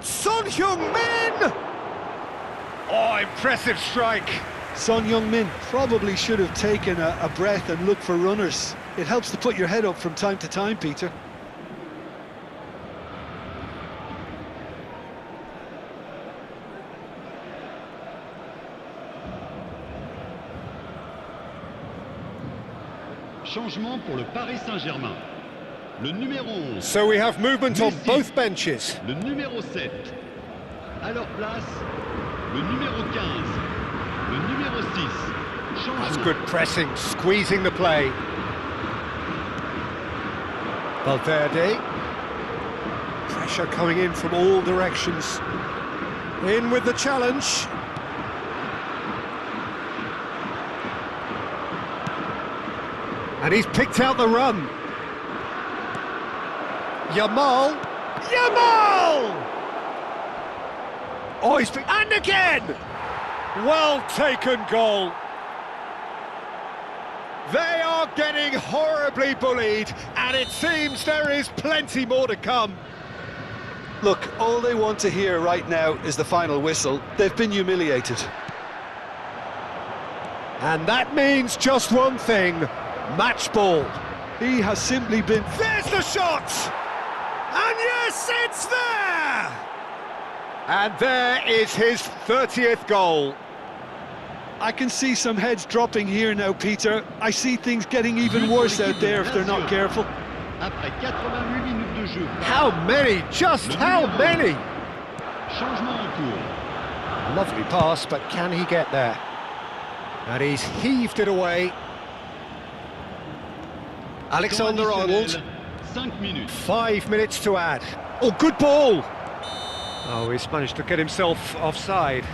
Son Heung-min! Oh, impressive strike. Son Heung-min probably should have taken a breath and looked for runners. It helps to put your head up from time to time, Peter. Changement pour le Paris Saint-Germain. Le numéro 11. So we have movement on both benches. Le numéro 7. À leur place, le numéro 15. Le numéro 6. Changement. That's good pressing, squeezing the play. Valverde. Pressure coming in from all directions. In with the challenge. And he's picked out the run. Yamal! Oh, he's... And again! Well taken goal. They are getting horribly bullied, and it seems there is plenty more to come. Look, all they want to hear right now is the final whistle. They've been humiliated. And that means just one thing. Match ball. He has simply been... There's the shot! And yes, it's there! And there is his 30th goal. I can see some heads dropping here now, Peter. I see things getting even worse out there if they're not careful. Après 88 minutes de jeu. How many? Just how many? Changement en cours. Lovely pass, but can he get there? And he's heaved it away. Alexander-Arnold. 5 minutes. 5 minutes to add. Oh, good ball! Oh, he's managed to get himself offside.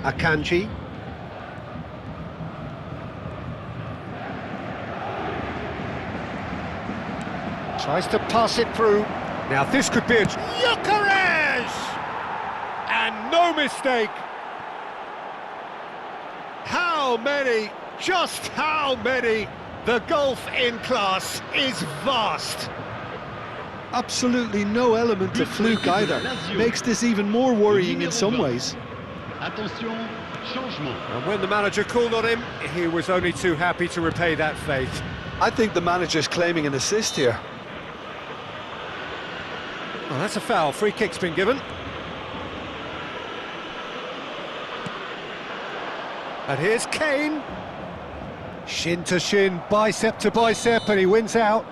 Akanji. Tries to pass it through. Now this could be a... Gyökeres! And no mistake! How many? Just how many? The gulf in class is vast. Absolutely no element of fluke either. Makes this even more worrying in some ways. Attention, changement. And when the manager called on him, he was only too happy to repay that faith. I think the manager's claiming an assist here. Well, that's a foul. Free kick's been given. And here's Kane. Shin to shin, bicep to bicep, and he wins out.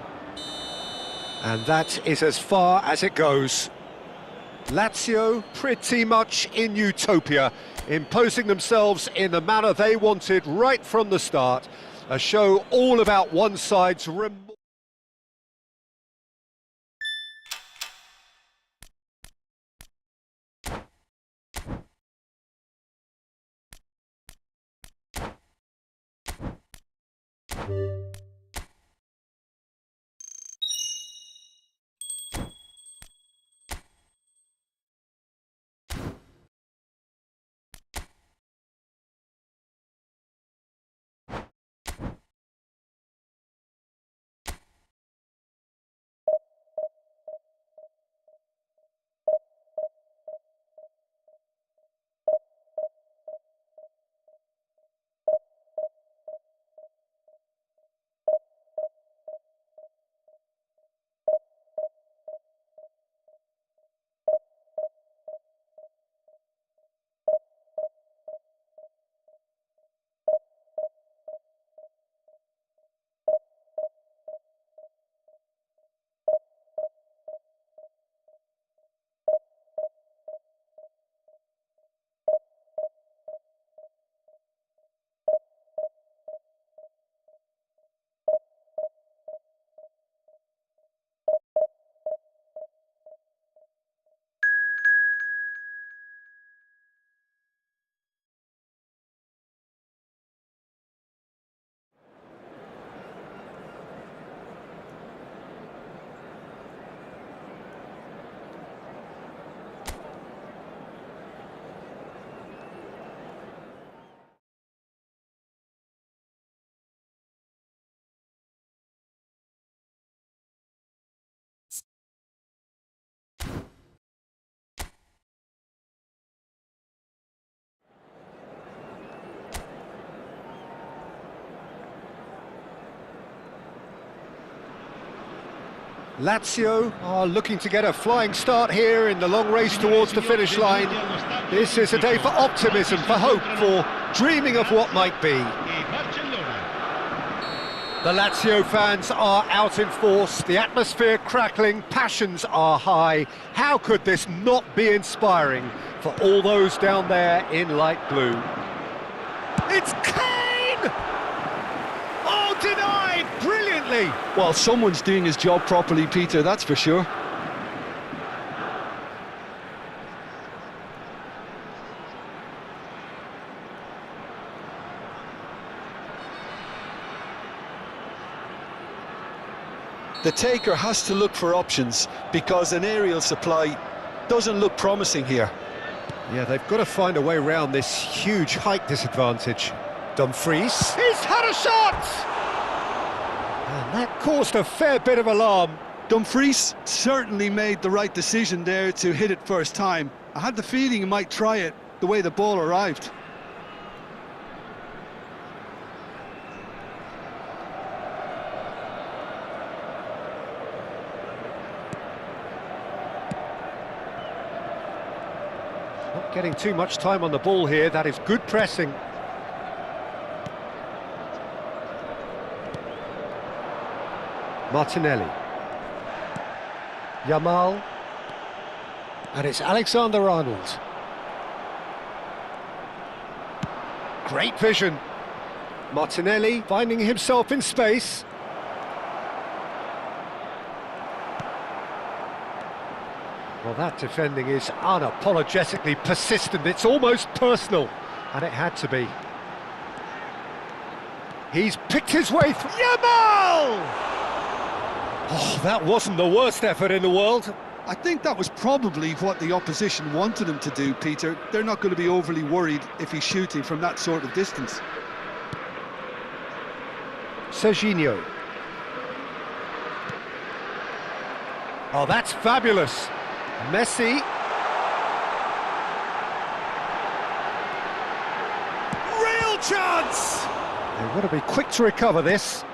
And that is as far as it goes. Lazio pretty much in utopia, imposing themselves in the manner they wanted right from the start. A show all about one side's Lazio are looking to get a flying start here in the long race towards the finish line. This is a day for optimism, for hope, for dreaming of what might be. The Lazio fans are out in force, the atmosphere crackling, passions are high. How could this not be inspiring for all those down there in light blue? It's Kane! Oh, denied brilliantly! Well, someone's doing his job properly, Peter, that's for sure. The taker has to look for options because an aerial supply doesn't look promising here. Yeah, they've got to find a way around this huge height disadvantage. Dumfries, he's had a shot! And that caused a fair bit of alarm. Dumfries certainly made the right decision there to hit it first time. I had the feeling he might try it the way the ball arrived. Not getting too much time on the ball here, that is good pressing. Martinelli. Yamal. And it's Alexander-Arnold. Great vision. Martinelli finding himself in space. Well, that defending is unapologetically persistent. It's almost personal, and it had to be. He's picked his way through. Yamal! Oh, that wasn't the worst effort in the world. I think that was probably what the opposition wanted him to do, Peter. They're not going to be overly worried if he's shooting from that sort of distance. Serginho. Oh, that's fabulous. Messi. Real chance! They've got to be quick to recover this.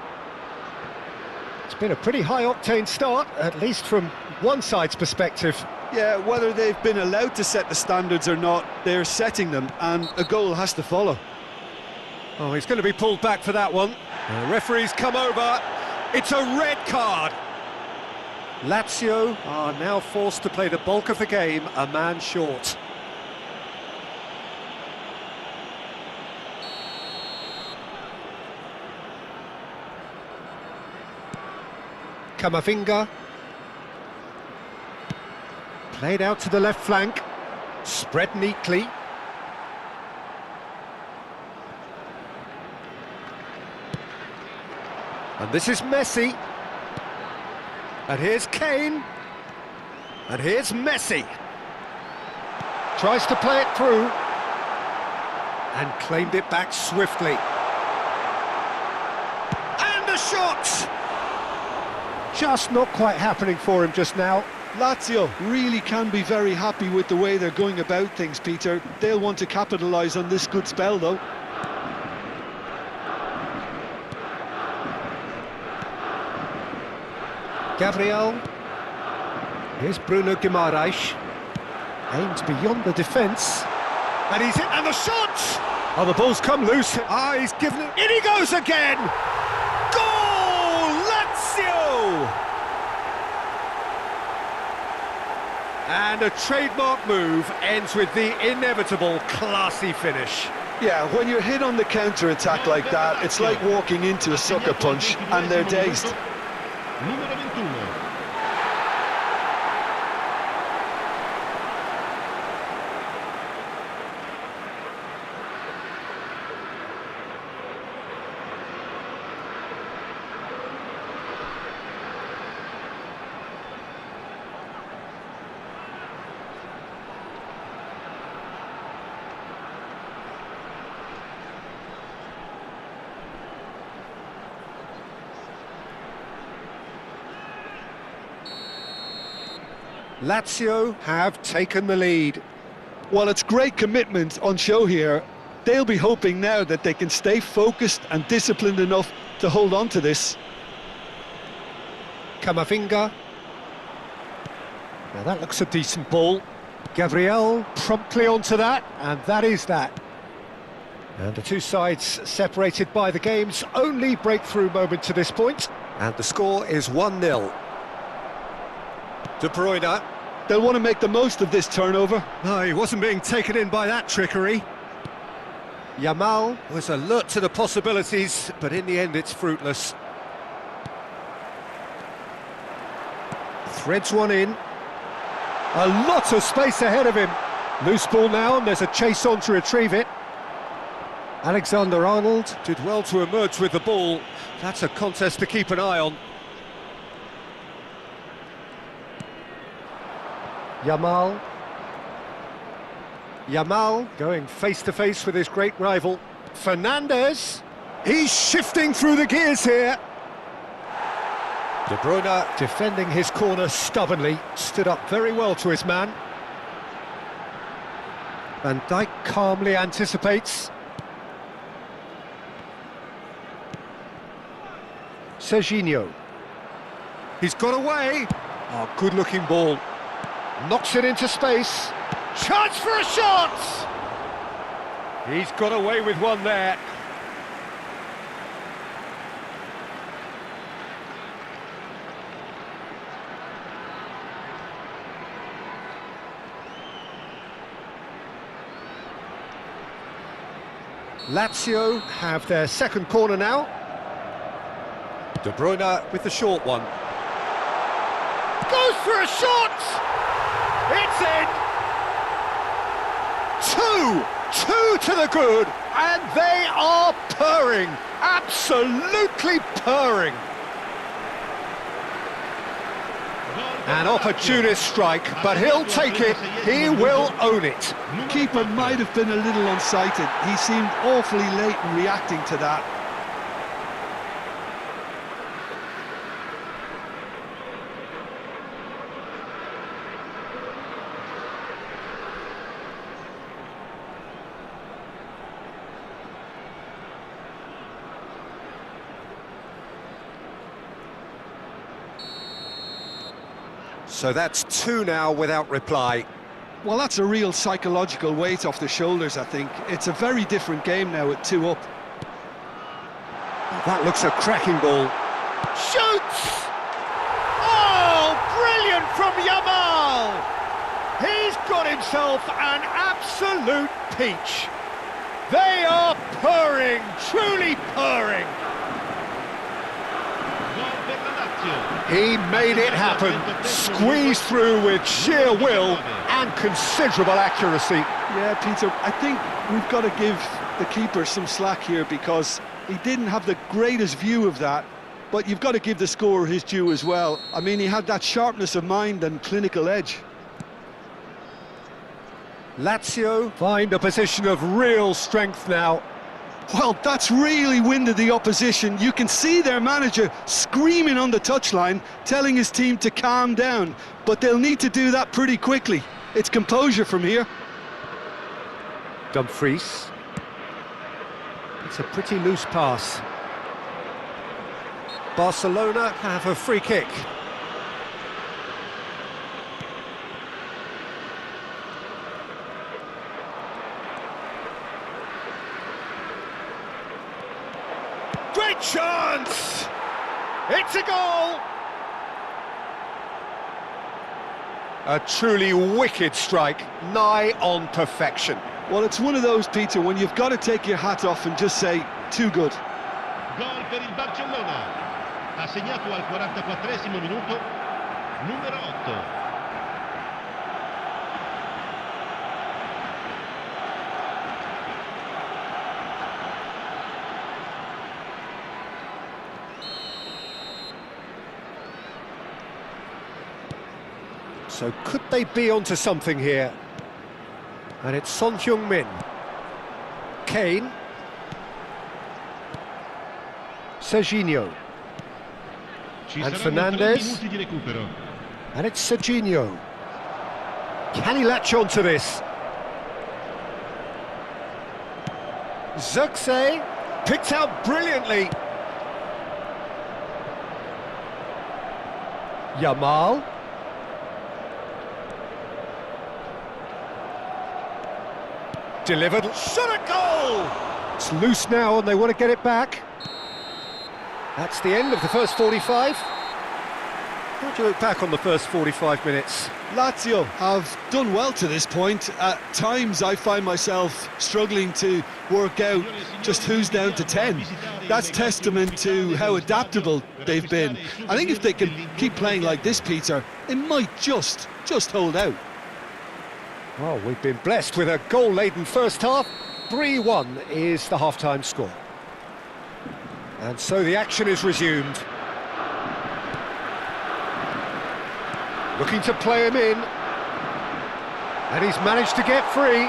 It's been a pretty high-octane start, at least from one side's perspective. Yeah, whether they've been allowed to set the standards or not, they're setting them, and a goal has to follow. Oh, he's going to be pulled back for that one. The referee's come over. It's a red card. Lazio are now forced to play the bulk of the game a man short. Camavinga. Played out to the left flank. Spread neatly. And this is Messi. And here's Kane. And here's Messi. Tries to play it through. And claimed it back swiftly. And a shot! Just not quite happening for him just now. Lazio really can be very happy with the way they're going about things, Peter. They'll want to capitalise on this good spell, though. Gabriel. Here's Bruno Guimaraes. Aims beyond the defence. And he's hit, and the shot! Oh, the ball's come loose. Ah, he's given it. In he goes again! Goal! Lazio! And a trademark move ends with the inevitable classy finish. Yeah, when you're hit on the counter-attack like that, it's like walking into a sucker punch, and they're dazed. Número 21. Lazio have taken the lead. Well, it's great commitment on show here. They'll be hoping now that they can stay focused and disciplined enough to hold on to this. Camavinga. Now that looks a decent ball. Gabriel promptly onto that, and that is that. And the two sides separated by the game's only breakthrough moment to this point, and the score is 1-0. De Bruyne. They'll want to make the most of this turnover. Oh, he wasn't being taken in by that trickery. Yamal was alert to the possibilities, but in the end it's fruitless. Threads one in. A lot of space ahead of him. Loose ball now, and there's a chase on to retrieve it. Alexander-Arnold did well to emerge with the ball. That's a contest to keep an eye on. Yamal. Yamal going face-to-face with his great rival. Fernandes. He's shifting through the gears here. De Bruyne defending his corner stubbornly, stood up very well to his man. Van Dijk calmly anticipates. Serginho. He's got away. Oh, good-looking ball. Knocks it into space. Chance for a shot! He's got away with one there. Lazio have their second corner now. De Bruyne with the short one. Goes for a shot! It's in! Two to the good, and they are purring, absolutely purring. An opportunist strike, but he'll take it, he will own it. Keeper might have been a little unsighted. He seemed awfully late in reacting to that. So that's two now without reply. Well, that's a real psychological weight off the shoulders, I think. It's a very different game now with 2 up. That looks a cracking ball. Shoots! Oh, brilliant from Yamal! He's got himself an absolute peach. They are purring, truly purring. He made it happen, squeezed through with sheer will and considerable accuracy. Yeah, Peter, I think we've got to give the keeper some slack here because he didn't have the greatest view of that, but you've got to give the scorer his due as well. I mean, he had that sharpness of mind and clinical edge. Lazio find a position of real strength now. Well, that's really winded the opposition. You can see their manager screaming on the touchline, telling his team to calm down, but they'll need to do that pretty quickly. It's composure from here. Dumfries. It's a pretty loose pass. Barcelona have a free kick. Great chance! It's a goal! A truly wicked strike, nigh on perfection. Well, it's one of those, Peter, when you've got to take your hat off and just say, too good. Gol per il Barcellona. Ha segnato al 44esimo minuto, numero 8. So could they be onto something here? And it's Son Heung-min. Kane. Serginho. And Fernandes. And it's Serginho. Can he latch on to this? Zirkzee picked out brilliantly. Yamal. delivered. Shot at goal! It's loose now and they want to get it back. That's the end of the first 45. How do you look back on the first 45 minutes? Lazio have done well to this point. At times I find myself struggling to work out just who's down to 10. That's testament to how adaptable they've been. I think if they can keep playing like this, Peter, it might just hold out. Well, we've been blessed with a goal-laden first half. 3-1 is the half-time score. And so the action is resumed. Looking to play him in. And he's managed to get free.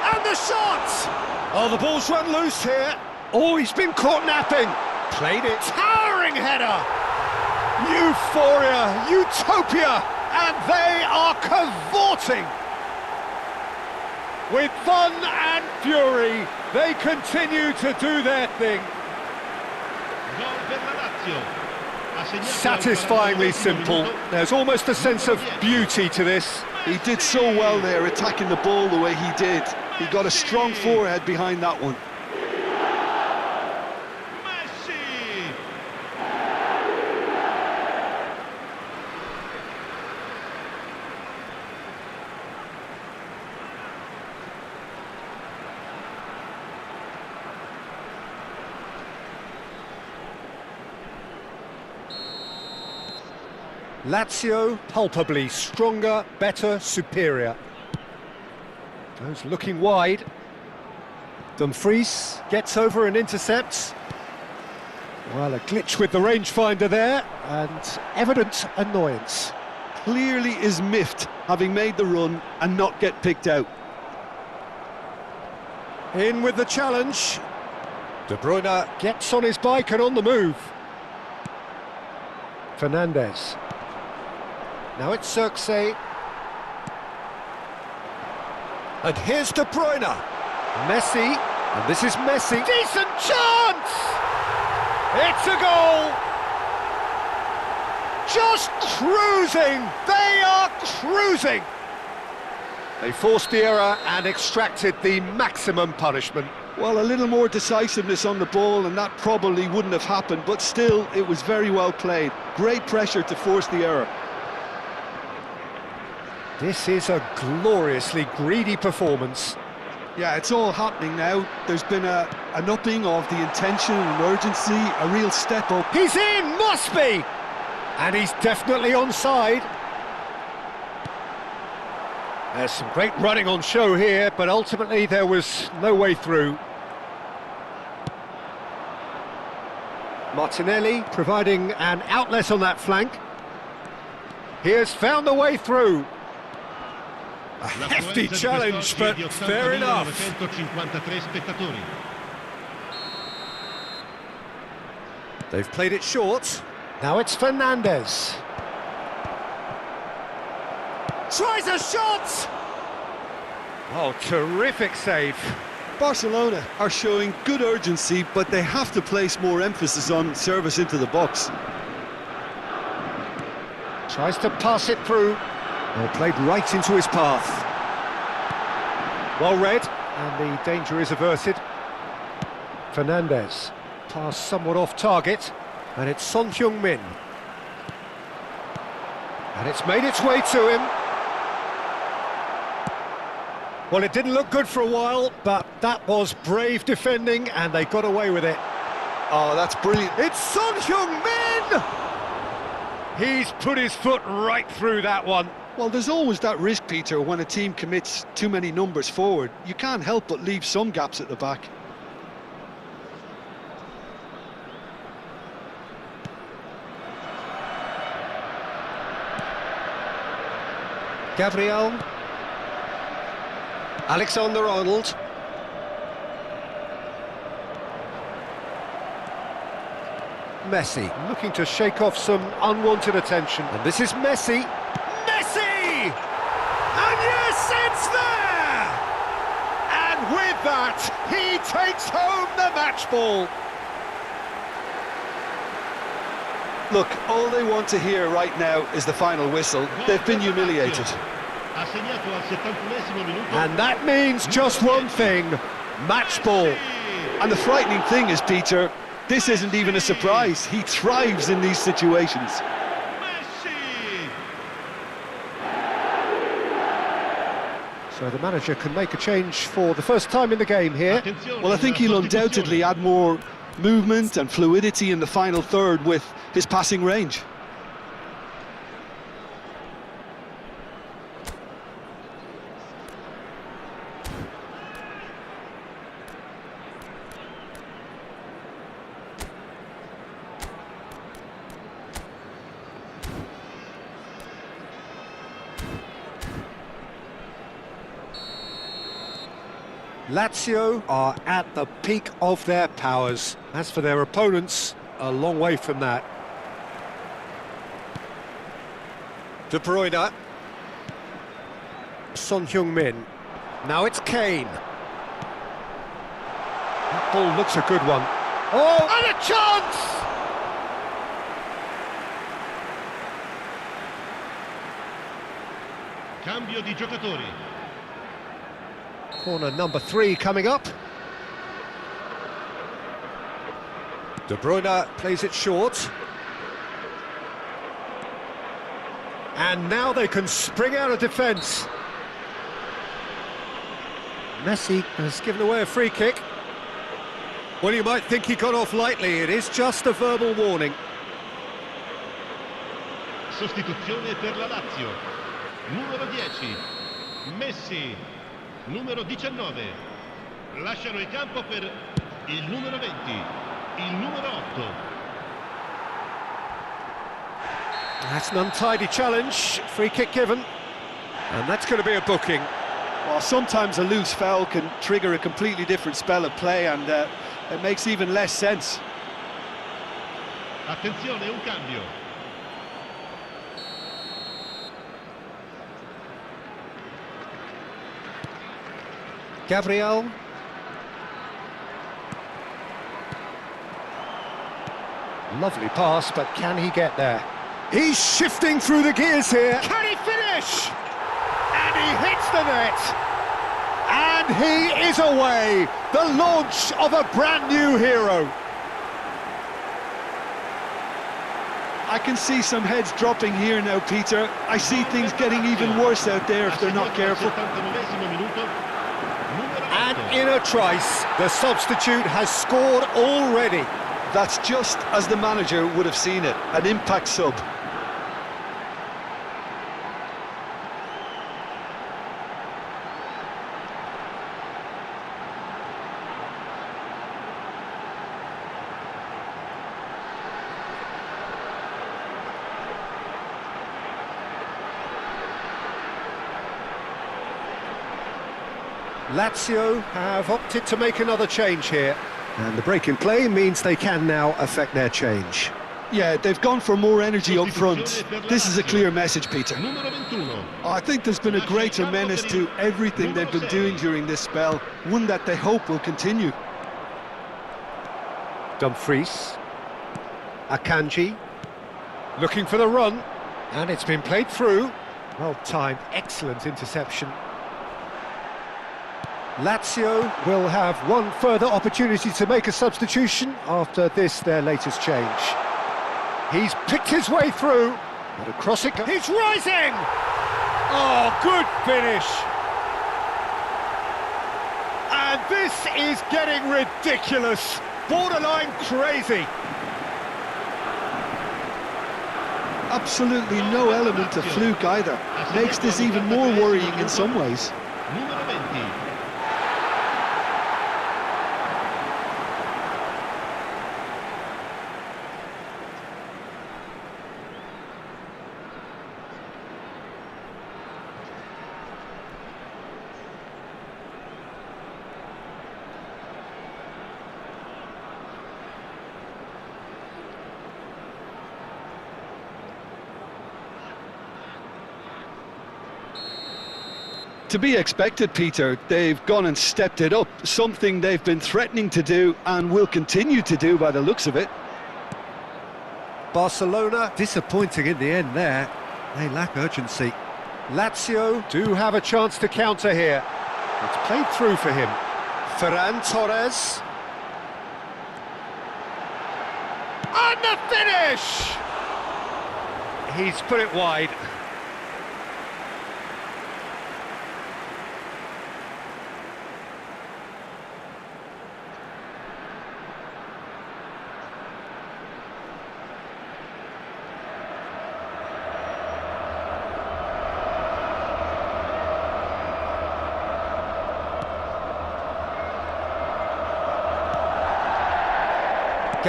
And the shot! Oh, the ball's run loose here. Oh, he's been caught napping. Played it. Towering header. Euphoria, utopia, and they are cavorting. With fun and fury, they continue to do their thing. Satisfyingly simple. There's almost a sense of beauty to this. He did so well there, attacking the ball the way he did. He got a strong forehead behind that one. Lazio palpably stronger, better, superior. Goes looking wide. Dumfries gets over and intercepts. Well, a glitch with the rangefinder there, and evident annoyance. Clearly is miffed, having made the run and not get picked out. In with the challenge. De Bruyne gets on his bike and on the move. Fernandes. Now it's Xerxes. And here's De Bruyne. Messi. And this is Messi. Decent chance! It's a goal! Just cruising! They are cruising! They forced the error and extracted the maximum punishment. Well, a little more decisiveness on the ball and that probably wouldn't have happened, but still, it was very well played. Great pressure to force the error. This is a gloriously greedy performance. Yeah, it's all happening now. There's been an upping of the intention and urgency, a real step up. He's in, must be! And he's definitely onside. There's some great running on show here, but ultimately there was no way through. Martinelli providing an outlet on that flank. He has found a way through. A hefty challenge, but fair enough. They've played it short. Now it's Fernandes. Tries a shot! Oh, terrific save. Barcelona are showing good urgency, but they have to place more emphasis on service into the box. Tries to pass it through. Well, played right into his path. Well read, and the danger is averted. Fernandes. Pass somewhat off target, and it's Son Heung-min. And it's made its way to him. Well, it didn't look good for a while, but that was brave defending, and they got away with it. Oh, that's brilliant. It's Son Heung-min! He's put his foot right through that one. Well, there's always that risk, Peter, when a team commits too many numbers forward. You can't help but leave some gaps at the back. Gabriel. Alexander-Arnold. Messi looking to shake off some unwanted attention. And this is Messi. Messi! And yes, it's there! And with that, he takes home the match ball. Look, all they want to hear right now is the final whistle. They've been humiliated. Ha segnato al 71esimo minuto. And that means just one thing, match ball. And the frightening thing is, Peter, this isn't even a surprise. He thrives in these situations. Messi! So the manager can make a change for the first time in the game here. Attenzione, Well, I think he'll sostituzione. undoubtedly add more movement and fluidity in the final third with his passing range. Lazio are at the peak of their powers. As for their opponents, a long way from that. De Bruyne. Son Heung-min. Now it's Kane. That ball looks a good one. Oh, and a chance! Cambio di giocatori. Corner number 3 coming up. De Bruyne plays it short. And now they can spring out of defence. Messi has given away a free kick. Well, you might think he got off lightly. It is just a verbal warning. Sostituzione per la Lazio. Numero 10. Messi. Numero 19. Lasciano il campo per il numero 20. Il numero 8. That's an untidy challenge. Free kick given. And that's going to be a booking. Well, sometimes a loose foul can trigger a completely different spell of play, and it makes even less sense. Attenzione, un cambio. Gabriel. Lovely pass, but can he get there? He's shifting through the gears here. Can he finish? And he hits the net. And he is away. The launch of a brand new hero. I can see some heads dropping here now, Peter. I see things getting even worse out there if they're not careful. 79esimo minuto. Numero 8. And in a trice, the substitute has scored already. That's just as the manager would have seen it, an impact sub. Lazio have opted to make another change here. And the break in play means they can now affect their change. Yeah, they've gone for more energy up front. This is a clear message, Peter. Numero 21. I think there's been a greater menace to everything they've been doing during this spell, one that they hope will continue. Dumfries. Akanji. Looking for the run. And it's been played through. Well timed, excellent interception. Lazio will have one further opportunity to make a substitution after this, their latest change. He's picked his way through, but across it goes. He's rising! Oh, good finish! And this is getting ridiculous, borderline crazy. Absolutely no element of fluke either. Makes this even more worrying in some ways. Numero 20. To be expected, Peter. They've gone and stepped it up, something they've been threatening to do and will continue to do by the looks of it. Barcelona disappointing in the end there. They lack urgency. Lazio do have a chance to counter here. It's played through for him. Ferran Torres. And the finish! He's put it wide.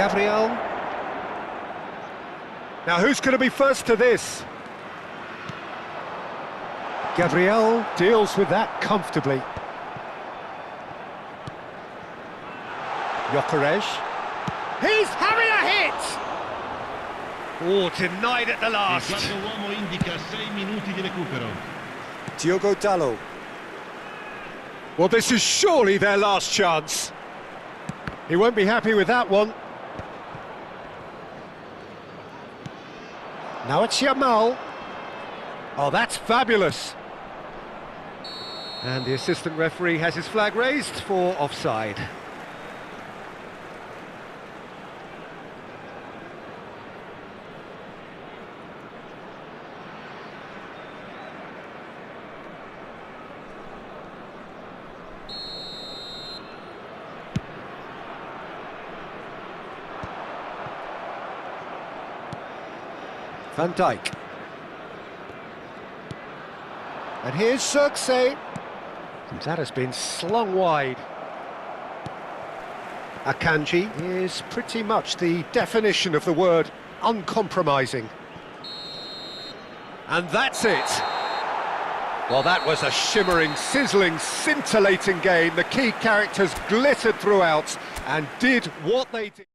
Gabriel. Now who's going to be first to this? Gabriel deals with that comfortably. Gyökeres. He's having a hit! Oh, denied at the Il last. quarto uomo indica 6 minuti di recupero. Diogo Dalot. Well, this is surely their last chance. He won't be happy with that one. Now it's Yamal. Oh, that's fabulous. And the assistant referee has his flag raised for offside. Van Dijk. And here's Xerxes. And that has been slung wide. Akanji is pretty much the definition of the word uncompromising. And that's it. Well, that was a shimmering, sizzling, scintillating game. The key characters glittered throughout and did what they did.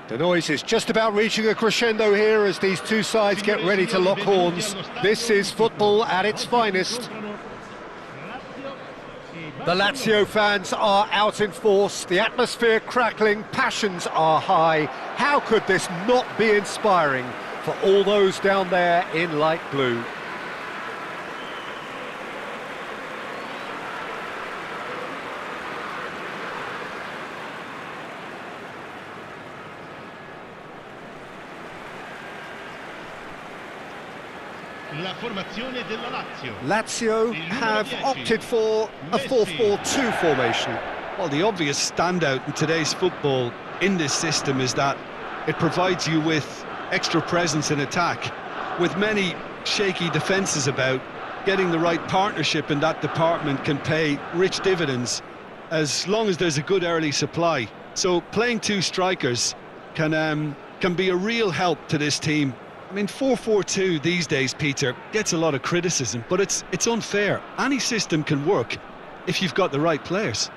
The noise is just about reaching a crescendo here as these two sides get ready to lock horns. This is football at its finest. The Lazio fans are out in force, the atmosphere crackling, passions are high. How could this not be inspiring for all those down there in light blue? La formazione della Lazio. Lazio have opted for a 4-4-2 formation. Well, the obvious standout in today's football in this system is that it provides you with extra presence in attack. With many shaky defences about, getting the right partnership in that department can pay rich dividends as long as there's a good early supply. So playing two strikers can be a real help to this team. I mean, 4-4-2 these days, Peter, gets a lot of criticism, but it's unfair. Any system can work if you've got the right players.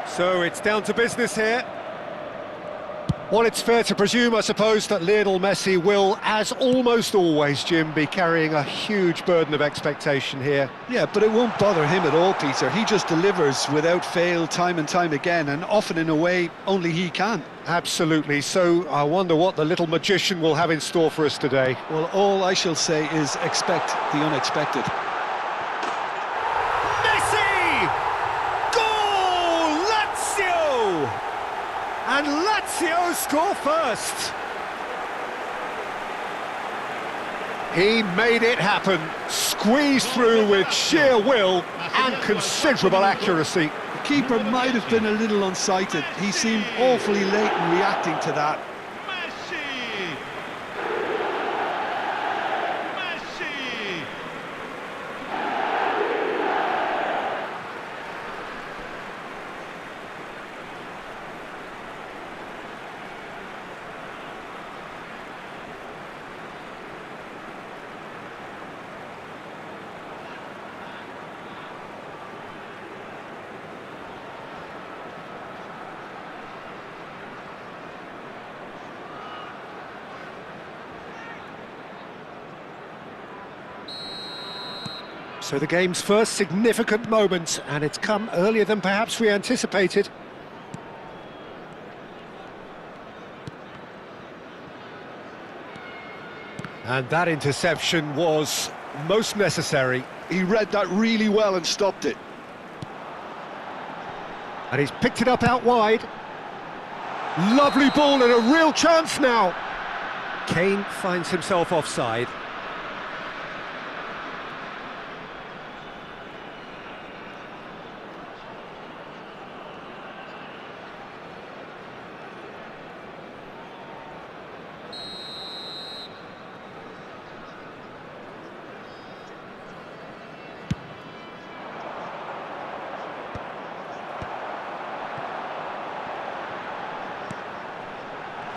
So it's down to business here. Well, it's fair to presume, I suppose, that Lionel Messi will, as almost always, Jim, be carrying a huge burden of expectation here. Yeah, but it won't bother him at all, Peter. He just delivers without fail time and time again, and often in a way only he can. Absolutely. So I wonder what the little magician will have in store for us today. Well, all I shall say is expect the unexpected. And Lazio score first. He made it happen, squeezed through with sheer will and considerable accuracy. The keeper might have been a little unsighted. He seemed awfully late in reacting to that. So the game's first significant moment, and it's come earlier than perhaps we anticipated. And that interception was most necessary. He read that really well and stopped it. And he's picked it up out wide. Lovely ball and a real chance now. Kane finds himself offside.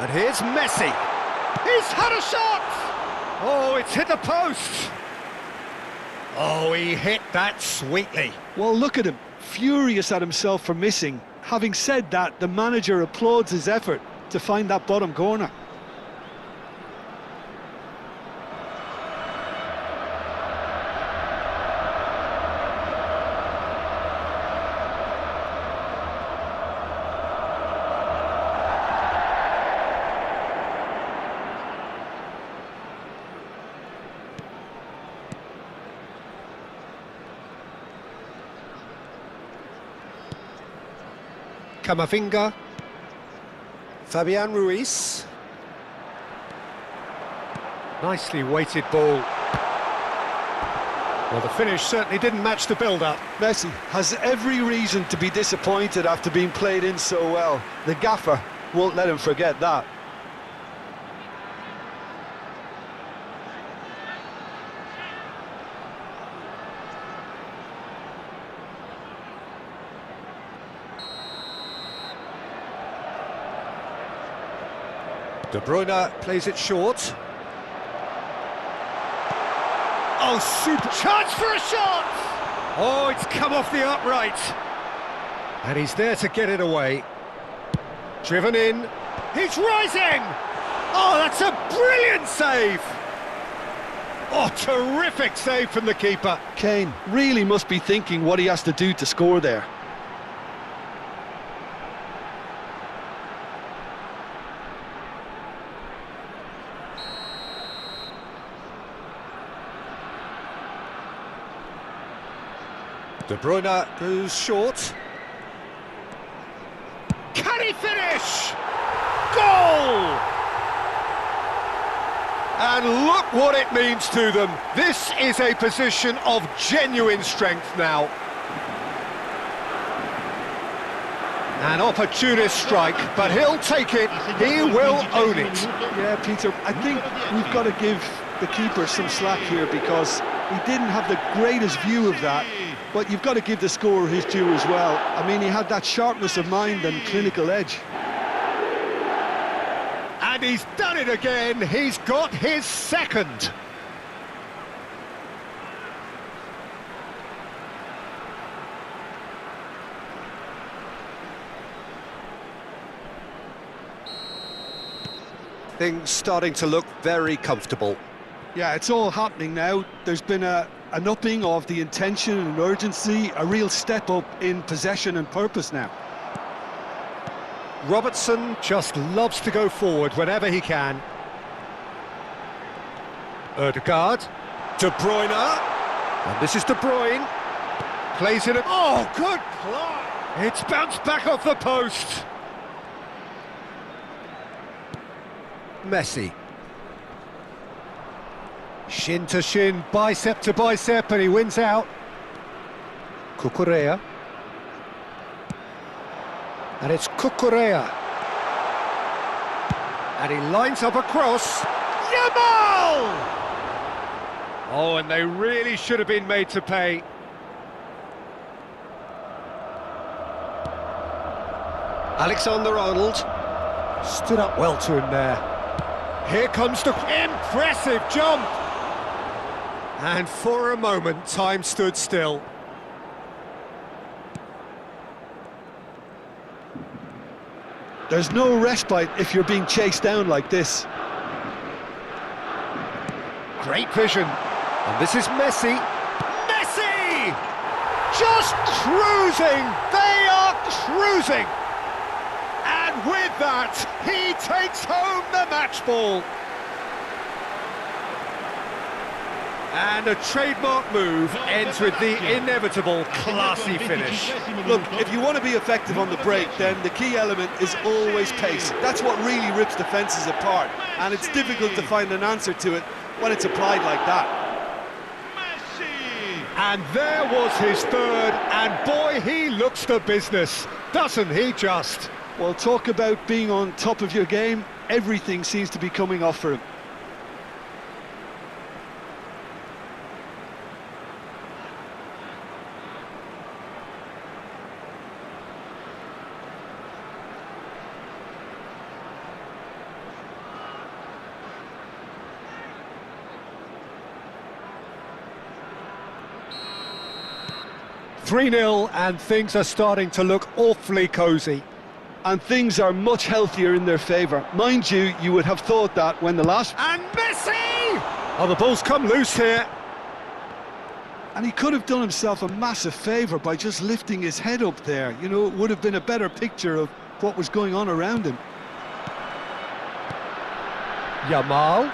And here's Messi. He's had a shot! Oh, it's hit the post. Oh, he hit that sweetly. Well, look at him, furious at himself for missing. Having said that, the manager applauds his effort to find that bottom corner. Camavinga, Fabian Ruiz. Nicely weighted ball. Well, the finish certainly didn't match the build-up. Messi has every reason to be disappointed after being played in so well. The gaffer won't let him forget that. De Bruyne plays it short. Oh, super chance for a shot! Oh, it's come off the upright. And he's there to get it away. Driven in. He's rising! Oh, that's a brilliant save! Oh, terrific save from the keeper. Kane really must be thinking what he has to do to score there. De Bruyne goes short. Can he finish? Goal! And look what it means to them. This is a position of genuine strength now. An opportunist strike, but he'll take it. He will own it. Yeah, Peter, I think we've got to give the keeper some slack here because he didn't have the greatest view of that. But you've got to give the scorer his due as well. I mean, he had that sharpness of mind and clinical edge. And he's done it again. He's got his second. Things starting to look very comfortable. Yeah, it's all happening now. There's been an upping of the intention and urgency, a real step up in possession and purpose now. Robertson just loves to go forward whenever he can. Ødegaard, De Bruyne, and this is De Bruyne, plays it, oh, good play! It's bounced back off the post. Messi. Shin to shin, bicep to bicep, and he wins out. Cucurella. And it's Cucurella. And he lines up a cross. Yamal! Oh, and they really should have been made to pay. Alexander-Arnold stood up well to him there. Here comes the impressive jump. And for a moment, time stood still. There's no respite if you're being chased down like this. Great vision. And this is Messi. Messi! Just cruising! They are cruising! And with that, he takes home the match ball. And a trademark move ends with the inevitable classy finish. Look, if you want to be effective on the break, then the key element is always pace. That's what really rips defences apart, and it's difficult to find an answer to it when it's applied like that. And there was his third, and boy, he looks the business, doesn't he just? Well, talk about being on top of your game. Everything seems to be coming off for him. "3-0, and things are starting to look awfully cosy. And things are much healthier in their favour. Mind you, you would have thought that when the last... And Messi! Oh, the ball's come loose here. And he could have done himself a massive favour by just lifting his head up there. You know, it would have been a better picture of what was going on around him. Yamal.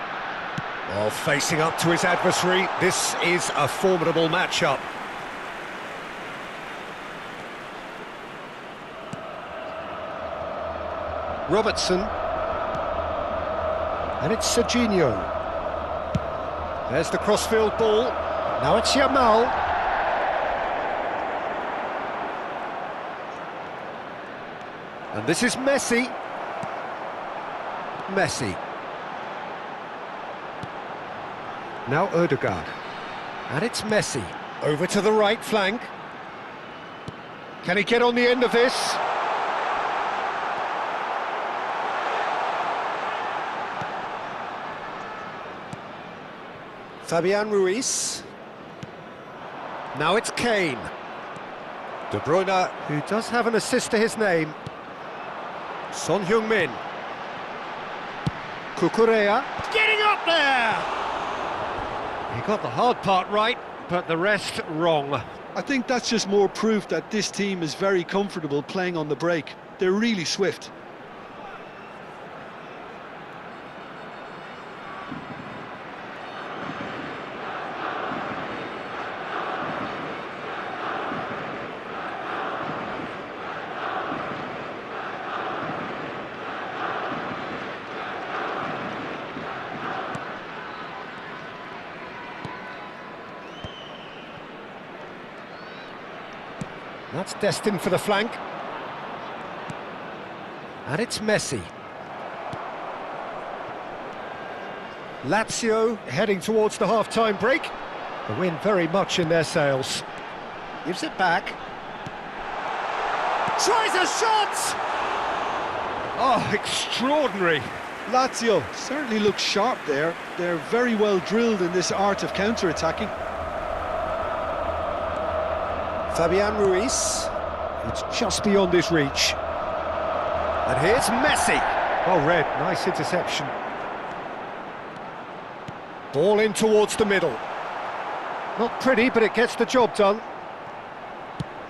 Oh, facing up to his adversary. This is a formidable matchup. Robertson. And it's Serginho. There's the crossfield ball. Now it's Yamal. And this is Messi. Messi. Now Ødegaard. And it's Messi. Over to the right flank. Can he get on the end of this? Fabian Ruiz. Now it's Kane. De Bruyne, who does have an assist to his name. Son Heung-min. Cucurella. Getting up there! He got the hard part right, but the rest wrong. I think that's just more proof that this team is very comfortable playing on the break. They're really swift. That's destined for the flank. And it's Messi. Lazio heading towards the half-time break. The wind very much in their sails. Gives it back. Tries a shot! Oh, extraordinary. Lazio certainly looks sharp there. They're very well drilled in this art of counter-attacking. Fabian Ruiz. It's just beyond his reach. And here's Messi. Well read, nice interception. Ball in towards the middle. Not pretty, but it gets the job done.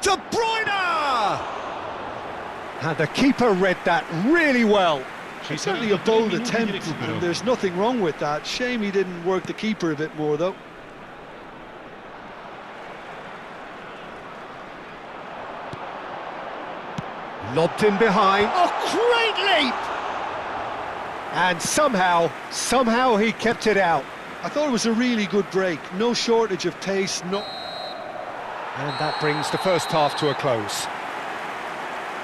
De Bruyne! And the keeper read that really well. It's certainly a bold attempt, and there's nothing wrong with that. Shame he didn't work the keeper a bit more, though. Lobbed in behind. Oh, great leap! And somehow he kept it out. I thought it was a really good break. No shortage of pace, no... And that brings the first half to a close.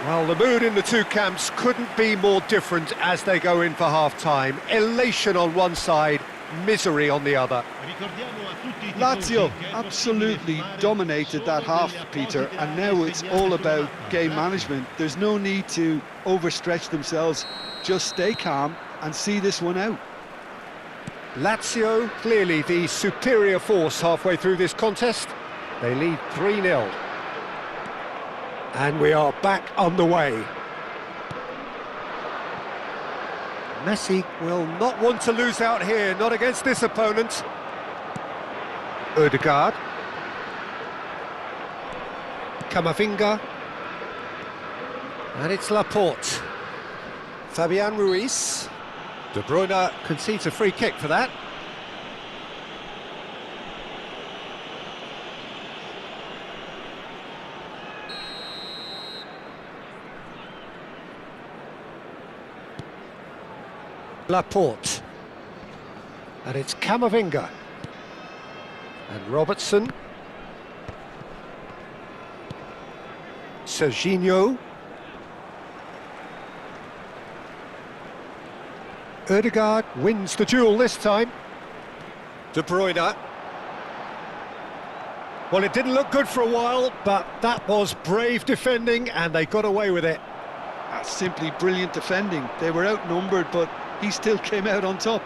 Well, the mood in the two camps couldn't be more different as they go in for half-time. Elation on one side, misery on the other. Lazio absolutely dominated that half, Peter, and now it's all about game management. There's no need to overstretch themselves. Just stay calm and see this one out. Lazio, clearly the superior force halfway through this contest. They lead 3-0. And we are back on the way. Messi will not want to lose out here, not against this opponent. Ødegaard. Camavinga. And it's Laporte. Fabian Ruiz. De Bruyne concedes a free kick for that. Laporte. And it's Camavinga. And Robertson. Serginho. Ødegaard wins the duel this time. De Bruyne. Well, it didn't look good for a while, but that was brave defending and they got away with it. That's simply brilliant defending. They were outnumbered, but he still came out on top.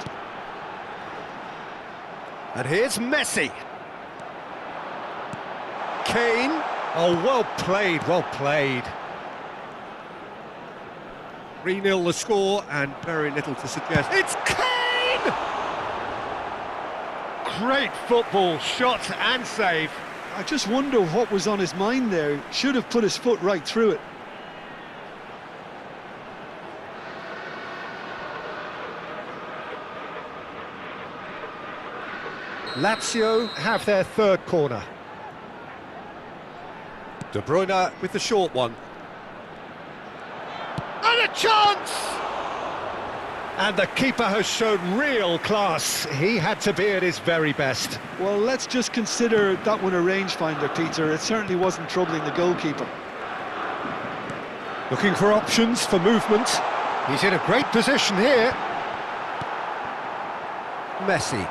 And here's Messi. Kane. Oh, well played, well played. 3-0 the score and very little to suggest. It's Kane! Great football, shot and save. I just wonder what was on his mind there. Should have put his foot right through it. Lazio have their third corner. De Bruyne with the short one. And a chance! And the keeper has shown real class. He had to be at his very best. Well, let's just consider that one a rangefinder, Peter. It certainly wasn't troubling the goalkeeper. Looking for options for movement. He's in a great position here. Messi.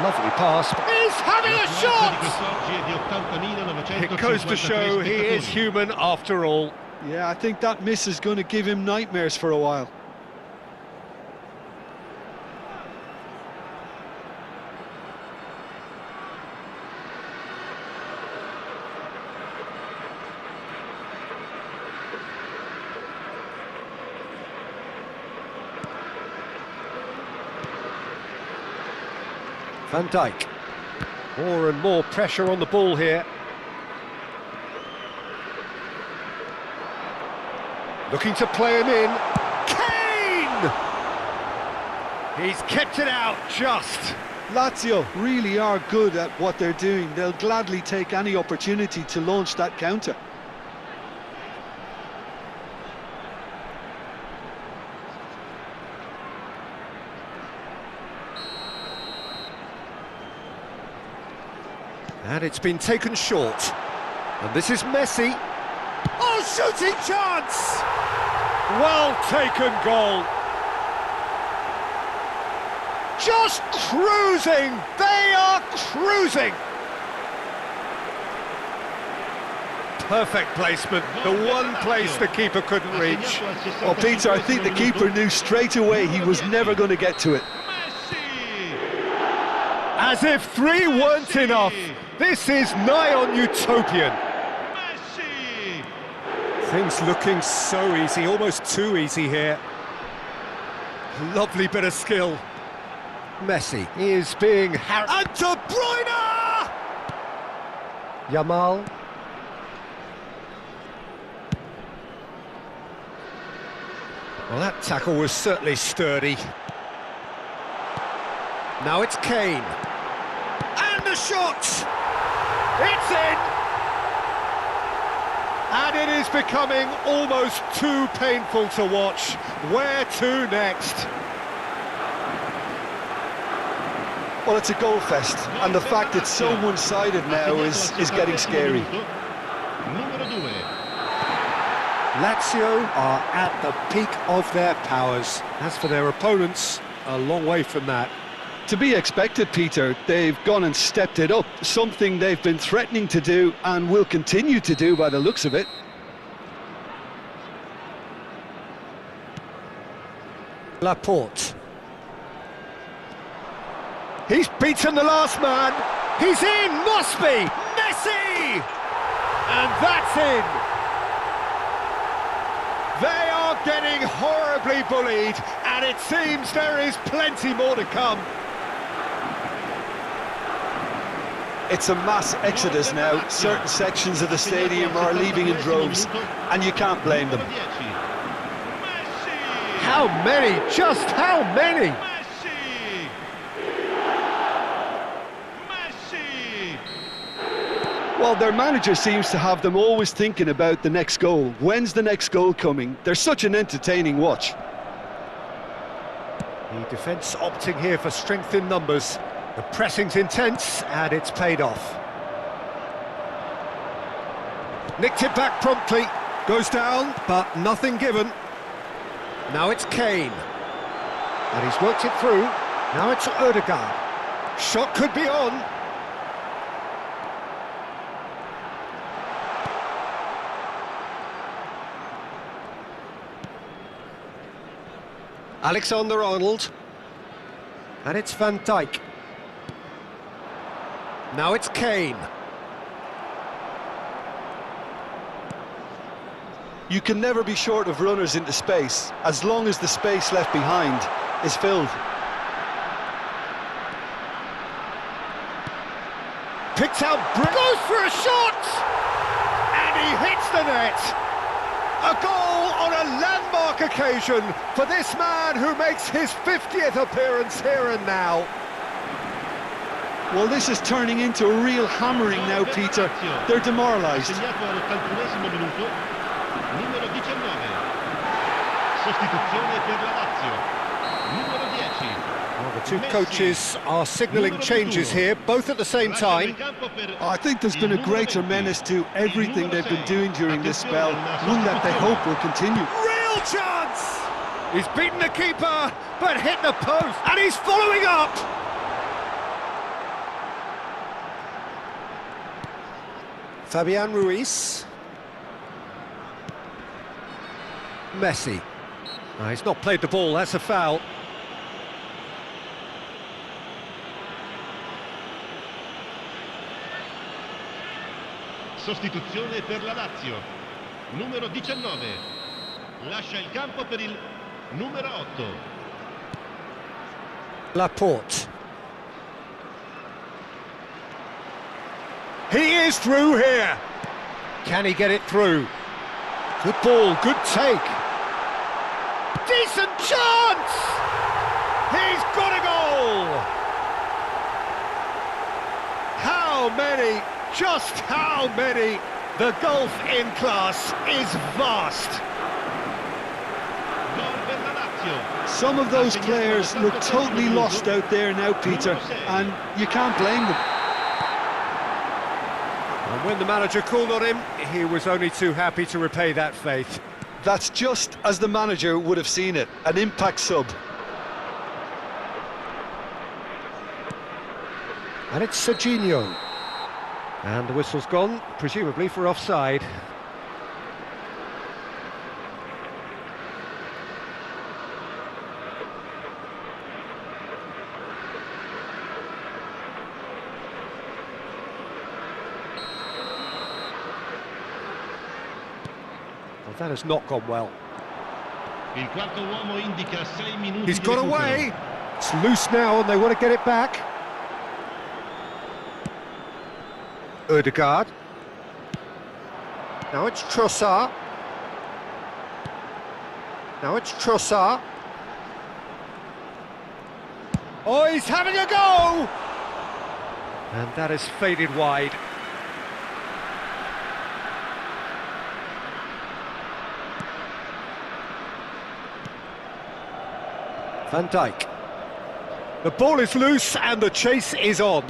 Lovely pass. He's having a shot! It goes to show he is human after all. Yeah, I think that miss is going to give him nightmares for a while. Van Dijk. More and more pressure on the ball here. Looking to play him in. Kane! He's kept it out just. Lazio really are good at what they're doing. They'll gladly take any opportunity to launch that counter. And it's been taken short. And this is Messi. Oh, shooting chance! Well taken goal. Just cruising! They are cruising! Perfect placement, the one place the keeper couldn't reach. Well, Peter, I think the keeper knew straight away he was never going to get to it. As if three weren't enough. This is nigh on utopian. Things looking so easy, almost too easy here. Lovely bit of skill. Messi is being and De Bruyne! Yamal. Well, that tackle was certainly sturdy. Now it's Kane. And the shot! It's in! And it is becoming almost too painful to watch. Where to next? Well, it's a goal fest, and the fact it's so one-sided now is getting scary. Lazio are at the peak of their powers. As for their opponents, a long way from that. To be expected, Peter, they've gone and stepped it up, something they've been threatening to do and will continue to do by the looks of it. Laporte. He's beaten the last man. He's in, must be. Messi! And that's in. They are getting horribly bullied, and it seems there is plenty more to come. It's a mass exodus now. Certain sections of the stadium are leaving in droves, and you can't blame them. How many? Just how many? Well, their manager seems to have them always thinking about the next goal. When's the next goal coming? They're such an entertaining watch. The defence opting here for strength in numbers. The pressing's intense, and it's paid off. Nicked it back promptly. Goes down, but nothing given. Now it's Kane. And he's worked it through. Now it's Odegaard. Shot could be on. Alexander-Arnold. And it's Van Dijk. Now it's Kane. You can never be short of runners into space, as long as the space left behind is filled. Picks out, goes for a shot! And he hits the net! A goal on a landmark occasion for this man who makes his 50th appearance here and now. Well, this is turning into a real hammering now, Peter. They're demoralised. Numero 19. Sostituzione per la Lazio. Numero 10. Well, the two coaches are signalling changes here, both at the same time. I think there's been a greater menace to everything they've been doing during this spell, one that they hope will continue. Real chance! He's beaten the keeper, but hit the post, and he's following up! Fabian Ruiz. Messi. He's not played the ball, that's a foul. Sostituzione per la Lazio. Numero 19. Lascia il campo per il numero 8. Laporte. He is through here. Can he get it through? Good ball, good take. Decent chance! He's got a goal! How many? Just how many? The gulf in class is vast. Gol per la Lazio. Some of those players look totally lost out there now, Peter, and you can't blame them. And when the manager called on him, he was only too happy to repay that faith. That's just as the manager would have seen it, an impact sub. And it's Serginho. And the whistle's gone, presumably for offside. Well, that has not gone well. Il quarto uomo indica 6 minuti He's di got recupero. away. It's loose now and they want to get it back. Ødegaard. Now it's Trossard. Now it's Trossard. Oh, he's having a go! And that is faded wide. Van Dijk. The ball is loose and the chase is on.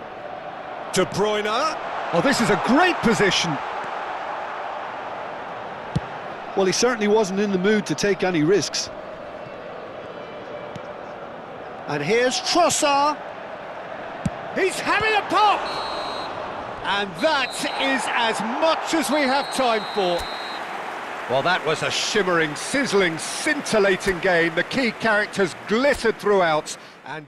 De Bruyne. Oh, this is a great position. Well, he certainly wasn't in the mood to take any risks. And here's Trossard. He's having a pop! And that is as much as we have time for. Well, that was a shimmering, sizzling, scintillating game. The key characters glittered throughout and...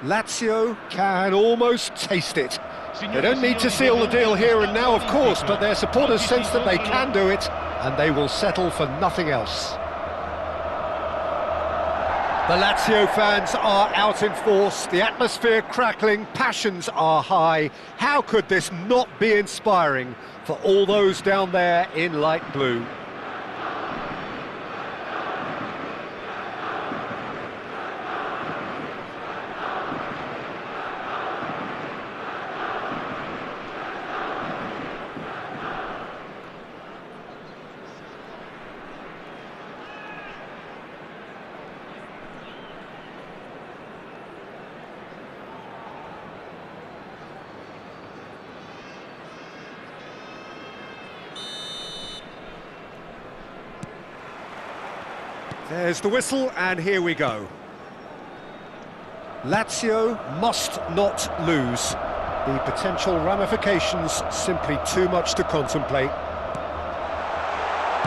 Lazio can almost taste it. They don't need to seal the deal here and now, of course, but their supporters sense that they can do it, and they will settle for nothing else. The Lazio fans are out in force, the atmosphere crackling, passions are high. How could this not be inspiring for all those down there in light blue? There's the whistle, and here we go. Lazio must not lose. The potential ramifications simply too much to contemplate.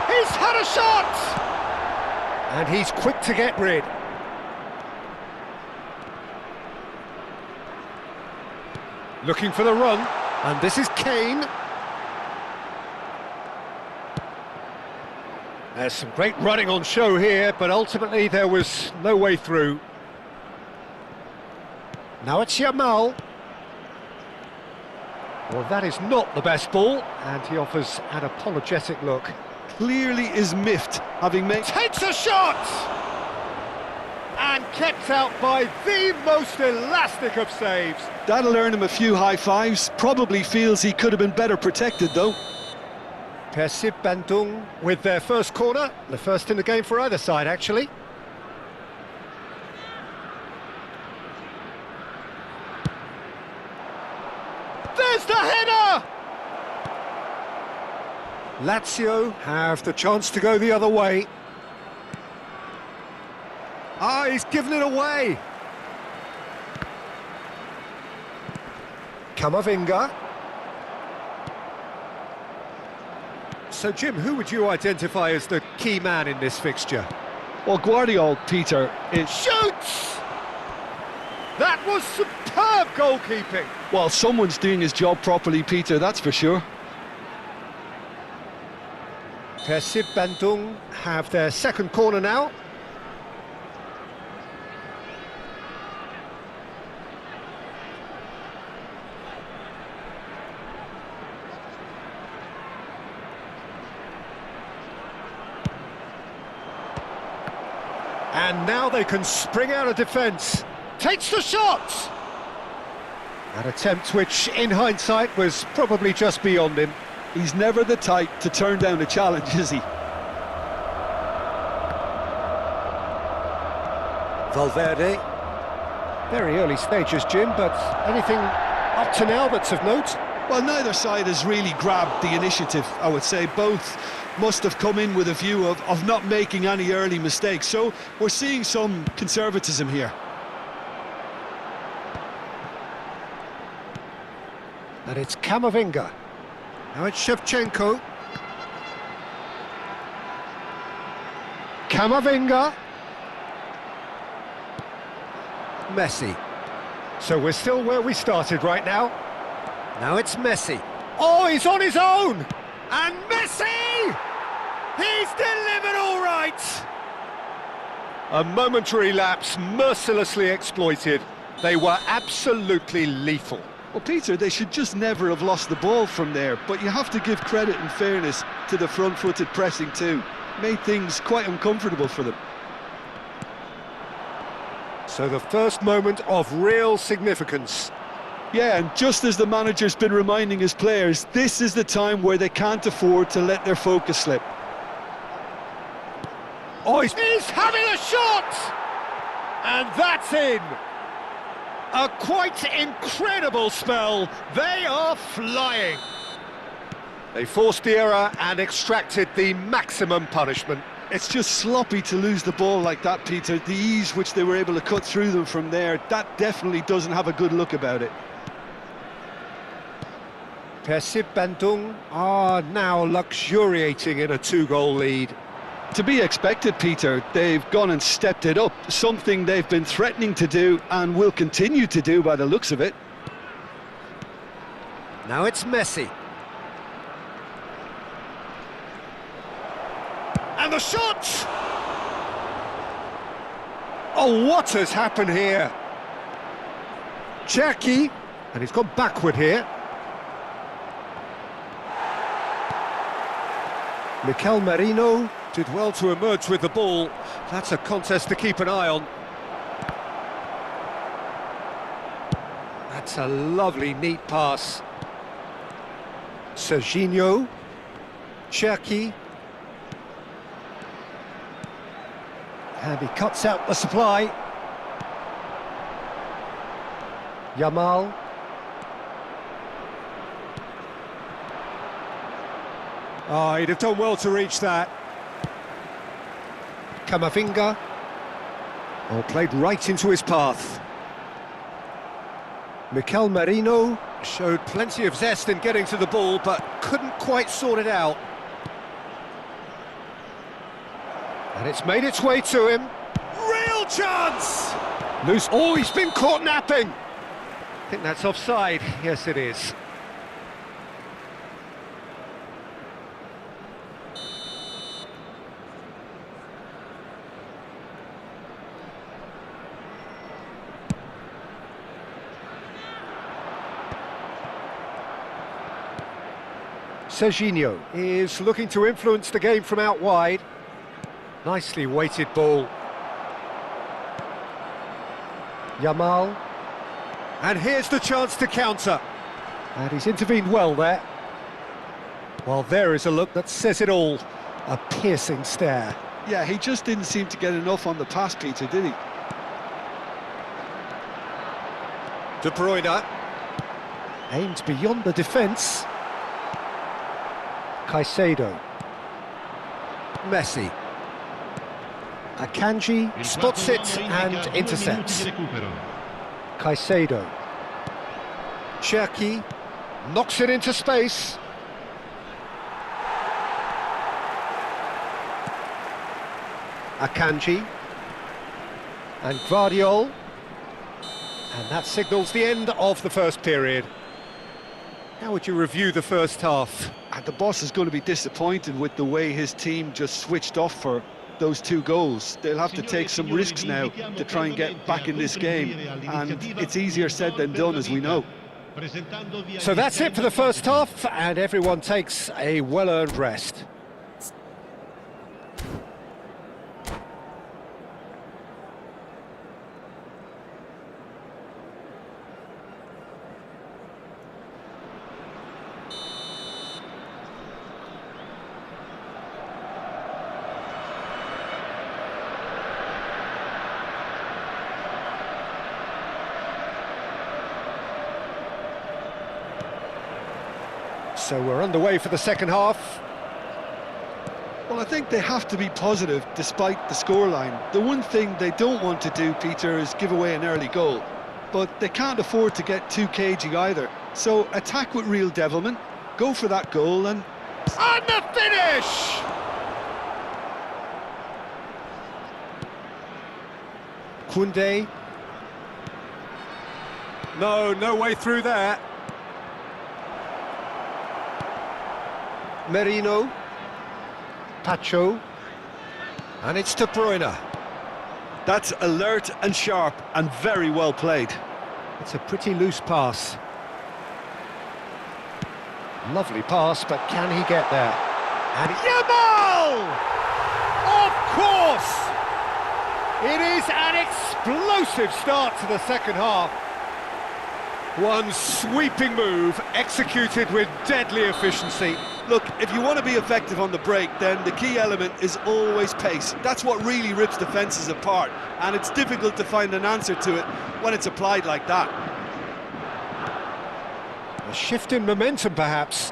He's had a shot! And he's quick to get rid. Looking for the run, and this is Kane. There's some great running on show here, but ultimately there was no way through. Now it's Yamal. Well, that is not the best ball, and he offers an apologetic look. Clearly is miffed, having made... Takes a shot! And kept out by the most elastic of saves. That'll earn him a few high fives. Probably feels he could have been better protected, though. Persib Bandung with their first corner, the first in the game for either side, actually. There's the header! Lazio have the chance to go the other way. Ah, he's given it away. Camavinga. So, Jim, who would you identify as the key man in this fixture? Well, Guardiola, Peter, is... Shoots! That was superb goalkeeping. Well, someone's doing his job properly, Peter, that's for sure. Persib Bandung have their second corner now. And now they can spring out of defence. Takes the shot! An attempt which, in hindsight, was probably just beyond him. He's never the type to turn down a challenge, is he? Valverde. Very early stages, Jim, but anything up to now that's of note? Well, neither side has really grabbed the initiative, I would say. Both must have come in with a view of not making any early mistakes. So we're seeing some conservatism here. And it's Camavinga. Now it's Shevchenko. Camavinga. Messi. So we're still where we started right now. Now it's Messi. Oh, he's on his own! And Messi! He's delivered all right! A momentary lapse mercilessly exploited. They were absolutely lethal. Well, Peter, they should just never have lost the ball from there, but you have to give credit and fairness to the front-footed pressing too. Made things quite uncomfortable for them. So the first moment of real significance. Yeah, and just as the manager's been reminding his players, this is the time where they can't afford to let their focus slip. Oh, he's having a shot! And that's in! A quite incredible spell. They are flying. They forced the error and extracted the maximum punishment. It's just sloppy to lose the ball like that, Peter. The ease which they were able to cut through them from there, that definitely doesn't have a good look about it. Persib Bandung are now luxuriating in a 2-goal lead. To be expected, Peter. They've gone and stepped it up, something they've been threatening to do and will continue to do by the looks of it. Now it's Messi. And the shot! Oh, what has happened here? Cherki, and he's gone backward here. Mikel Merino did well to emerge with the ball. That's a contest to keep an eye on. That's a lovely, neat pass. Serginho. Cherki. And he cuts out the supply. Yamal. Oh, he'd have done well to reach that. Camavinga. Oh, played right into his path. Mikel Merino showed plenty of zest in getting to the ball, but couldn't quite sort it out. And it's made its way to him. Real chance! Loose. Oh, he's been caught napping. I think that's offside. Yes, it is. Serginho is looking to influence the game from out wide. Nicely weighted ball. Yamal. And here's the chance to counter. And he's intervened well there. Well, there is a look that says it all. A piercing stare. Yeah, he just didn't seem to get enough on the pass, Peter, did he? De Bruyne. Aimed beyond the defence. Caicedo. Messi. Akanji spots it and intercepts. Caicedo. Cherki knocks it into space. Akanji. And Guardiol. And that signals the end of the first period. How would you review the first half? And the boss is going to be disappointed with the way his team just switched off for those 2 goals. They'll have to take some risks now to try and get back in this game, and it's easier said than done, as we know. So that's it for the first half, and everyone takes a well-earned rest. So we're underway for the second half. Well, I think they have to be positive despite the scoreline. The one thing they don't want to do, Peter, is give away an early goal. But they can't afford to get too cagey either. So attack with real devilment, go for that goal and the finish! Koundé. No way through there. Merino. Pacho. And it's De Bruyne. That's alert and sharp and very well played. It's a pretty loose pass. Lovely pass, but can he get there? And Yamal! Of course! It is an explosive start to the second half. One sweeping move, executed with deadly efficiency. Look, if you want to be effective on the break, then the key element is always pace. That's what really rips defences apart, and it's difficult to find an answer to it when it's applied like that. A shift in momentum, perhaps.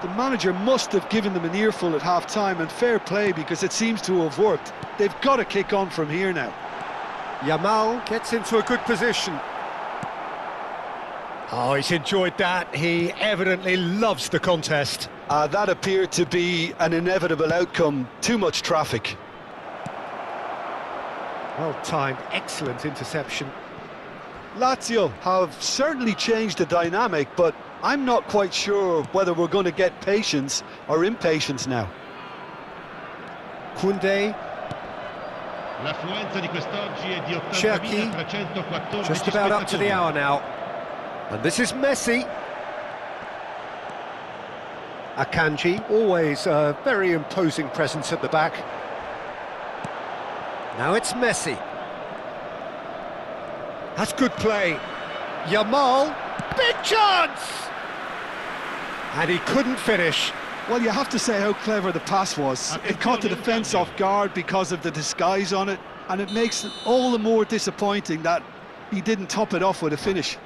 The manager must have given them an earful at half-time, and fair play, because it seems to have worked. They've got to kick on from here now. Yamal gets into a good position. Oh, he's enjoyed that. He evidently loves the contest. That appeared to be an inevitable outcome. Too much traffic. Well-timed, excellent interception. Lazio have certainly changed the dynamic, but I'm not quite sure whether we're going to get patience or impatience now. Koundé. L'affluenza di quest'oggi è di Cherki, 80.314 just about up to the spettatori. hour now. And this is Messi. Akanji, always a very imposing presence at the back. Now it's Messi. That's good play. Yamal, big chance! And he couldn't finish. Well, you have to say how clever the pass was. It caught the defence off guard because of the disguise on it, and it makes it all the more disappointing that he didn't top it off with a finish.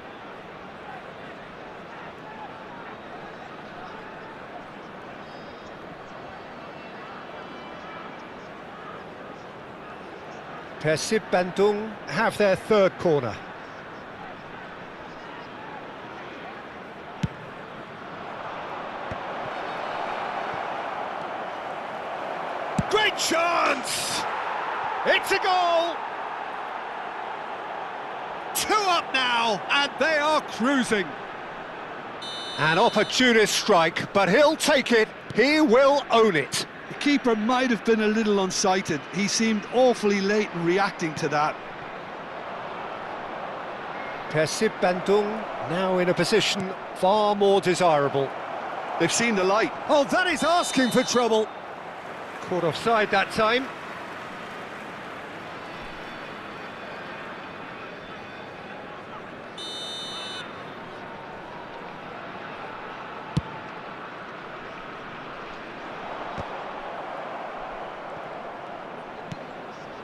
Persib Bandung have their third corner. Great chance! It's a goal! 2 up now, and they are cruising. An opportunist strike, but he'll take it. He will own it. The keeper might have been a little unsighted. He seemed awfully late in reacting to that. Persib Bandung now in a position far more desirable. They've seen the light. Oh, that is asking for trouble. Caught offside that time.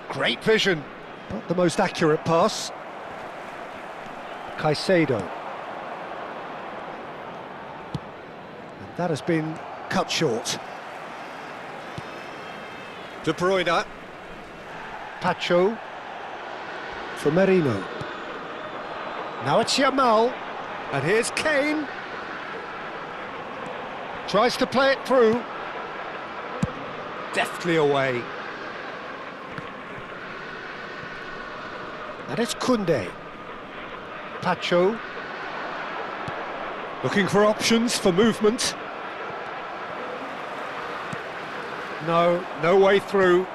Great vision, not the most accurate pass. Caicedo. And that has been cut short. De Bruyne. Pacho. For Merino. Now it's Yamal. And here's Kane. Tries to play it through. Deftly away. And it's Koundé. Pacho. Looking for options for movement. No way through.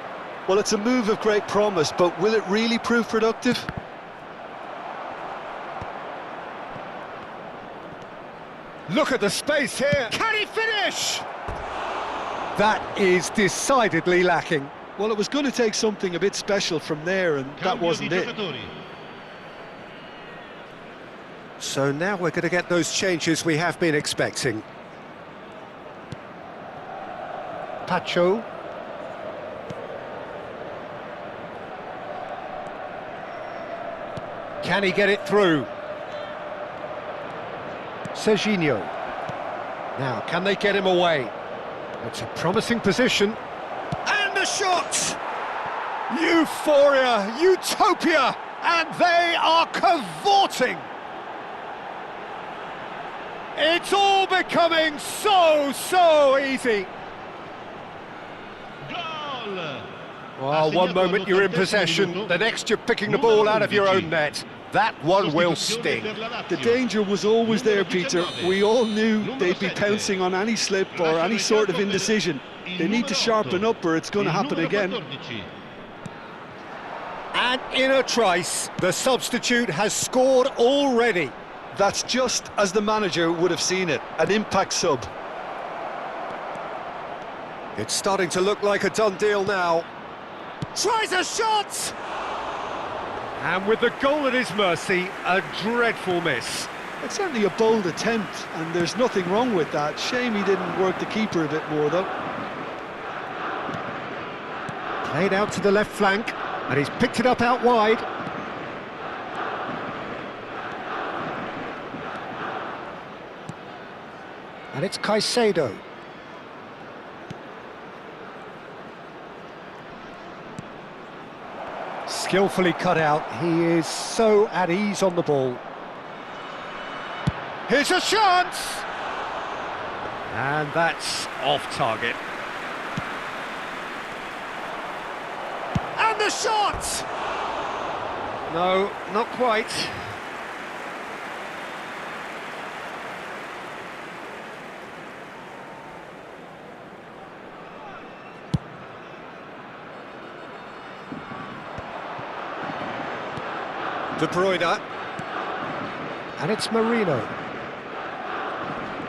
Well, it's a move of great promise, but will it really prove productive? Look at the space here. Can he finish? That is decidedly lacking. Well, it was going to take something a bit special from there, and that wasn't it. So now we're going to get those changes we have been expecting. Pacho. Can he get it through? Serginho. Now, can they get him away? It's a promising position. And a shot! Euphoria, utopia, and they are cavorting! It's all becoming so easy. Well, one moment you're in possession, the next you're picking the ball out of your own net. That one will sting. The danger was always there, Peter. We all knew they'd be pouncing on any slip or any sort of indecision. They need to sharpen up or it's going to happen again. And in a trice, the substitute has scored already. That's just as the manager would have seen it, an impact sub. It's starting to look like a done deal now. Tries a shot! And with the goal at his mercy, a dreadful miss. It's certainly a bold attempt, and there's nothing wrong with that. Shame he didn't work the keeper a bit more, though. Played out to the left flank, and he's picked it up out wide. And it's Caicedo. Skillfully cut out. He is so at ease on the ball. Here's a chance! And that's off target. And the shot! No, not quite. De Bruyne. And it's Merino.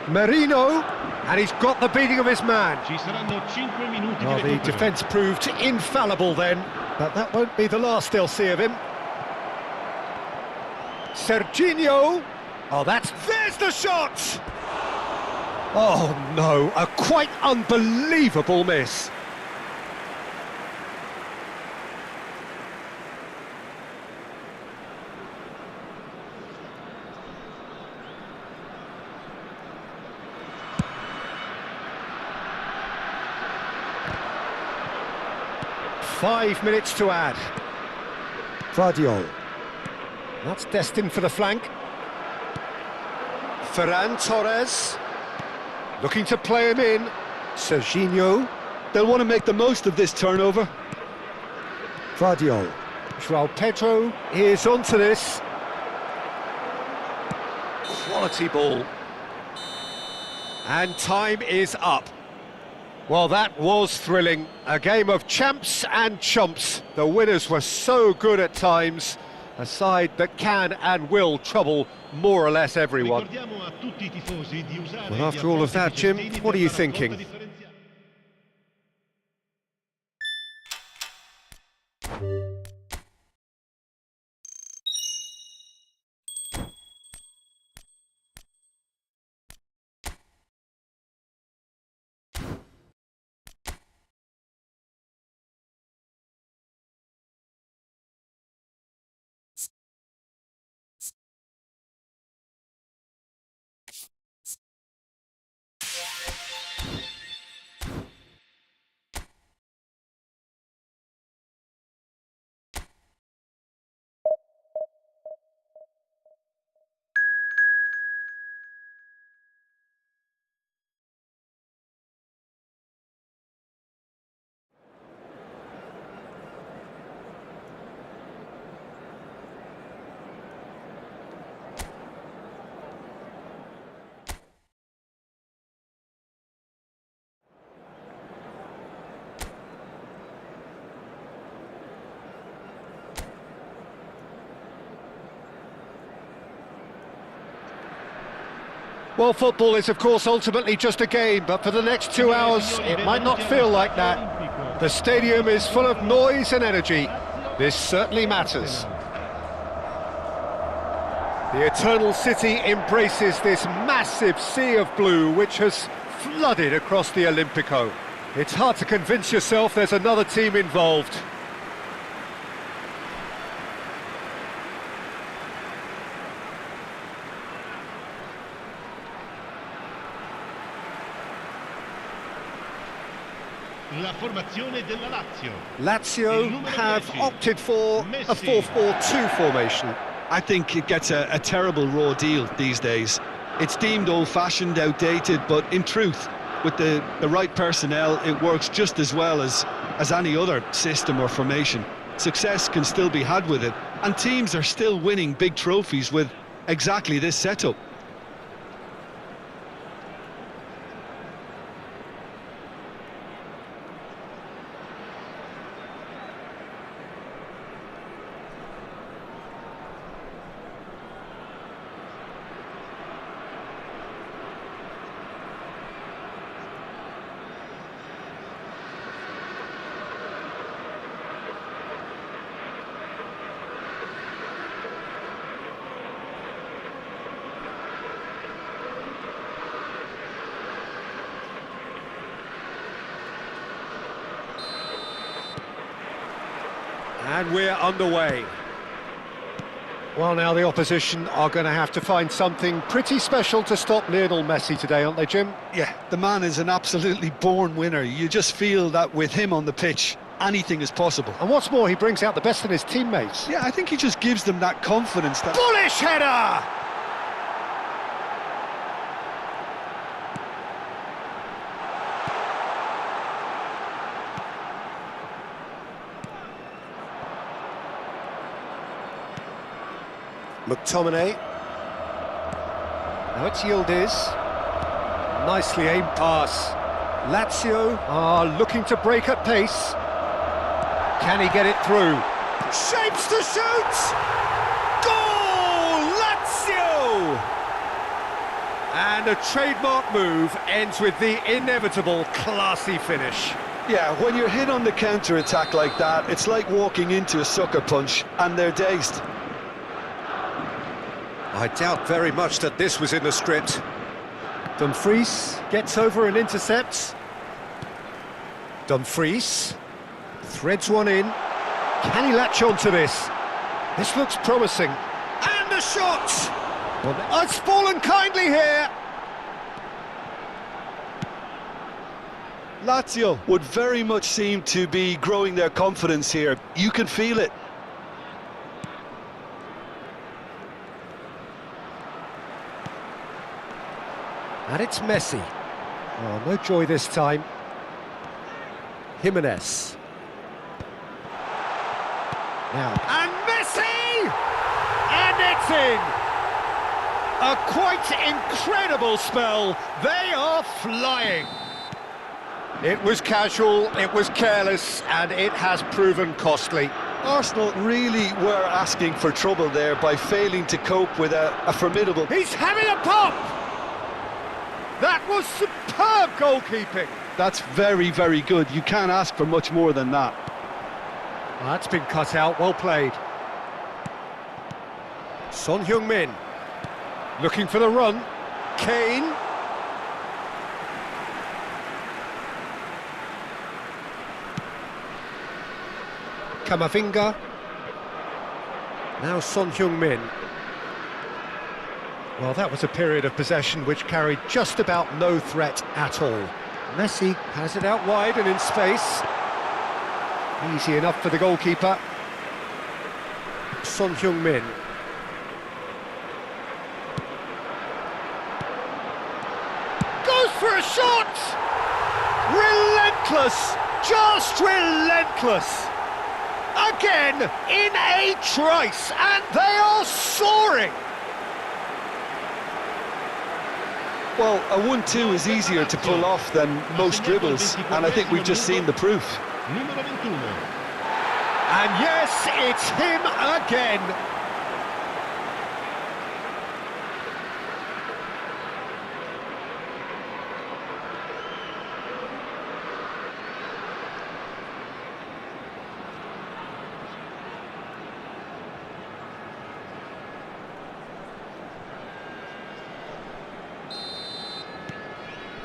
Merino, and he's got the beating of his man. Oh, the defence proved infallible then, but that won't be the last they'll see of him. Serginho. Oh, there's the shot! Oh no, a quite unbelievable miss. .5 minutes to add. Vardiol. That's destined for the flank. Ferran Torres. Looking to play him in. Serginho. They'll want to make the most of this turnover. Vardiol. Joao Pedro is onto this. Quality ball. And time is up. Well, that was thrilling. A game of champs and chumps. The winners were so good at times. A side that can and will trouble more or less everyone. Well, after all of that, Jim, what are you thinking? Well, football is, of course, ultimately just a game, but for the next 2 hours, it might not feel like that. The stadium is full of noise and energy. This certainly matters. The Eternal City embraces this massive sea of blue, which has flooded across the Olympico. It's hard to convince yourself there's another team involved. La formazione della Lazio. Lazio have opted for a 4-4-2 formation. I think it gets a terrible raw deal these days. It's deemed old-fashioned, outdated, but in truth, with the right personnel, it works just as well as any other system or formation. Success can still be had with it, and teams are still winning big trophies with exactly this setup. And we're underway. Well, now the opposition are going to have to find something pretty special to stop Lionel Messi today, aren't they, Jim? Yeah, the man is an absolutely born winner. You just feel that with him on the pitch, anything is possible. And what's more, he brings out the best in his teammates. Yeah, I think he just gives them that confidence. That Bullish header! McTominay. Now it's Yildiz. Nicely aimed pass. Lazio are looking to break at pace. Can he get it through? Shapes to shoot! Goal! Lazio! And a trademark move ends with the inevitable classy finish. Yeah, when you're hit on the counter-attack like that, it's like walking into a sucker punch, and they're dazed. I doubt very much that this was in the script. Dumfries gets over and intercepts. Dumfries threads one in. Can he latch on to this? This looks promising. And the shot! Well, it's fallen kindly here. Lazio would very much seem to be growing their confidence here. You can feel it. And it's Messi. Oh, no joy this time. Jimenez. Now, and Messi! And it's in! A quite incredible spell. They are flying. It was casual, it was careless, and it has proven costly. Arsenal really were asking for trouble there by failing to cope with a formidable... He's having a pop! That was superb goalkeeping. That's very, very good. You can't ask for much more than that. Well, that's been cut out, well played. Son Heung-min. Looking for the run. Kane. Kamavinga. Now Son Heung-min. Well, that was a period of possession which carried just about no threat at all. Messi has it out wide and in space. Easy enough for the goalkeeper. Son Heung-min. Goes for a shot! Relentless! Just relentless! Again, in a trice, and they are soaring! Well, a 1-2 is easier to pull off than most dribbles, and I think we've just seen the proof. Numero 21. And yes, it's him again!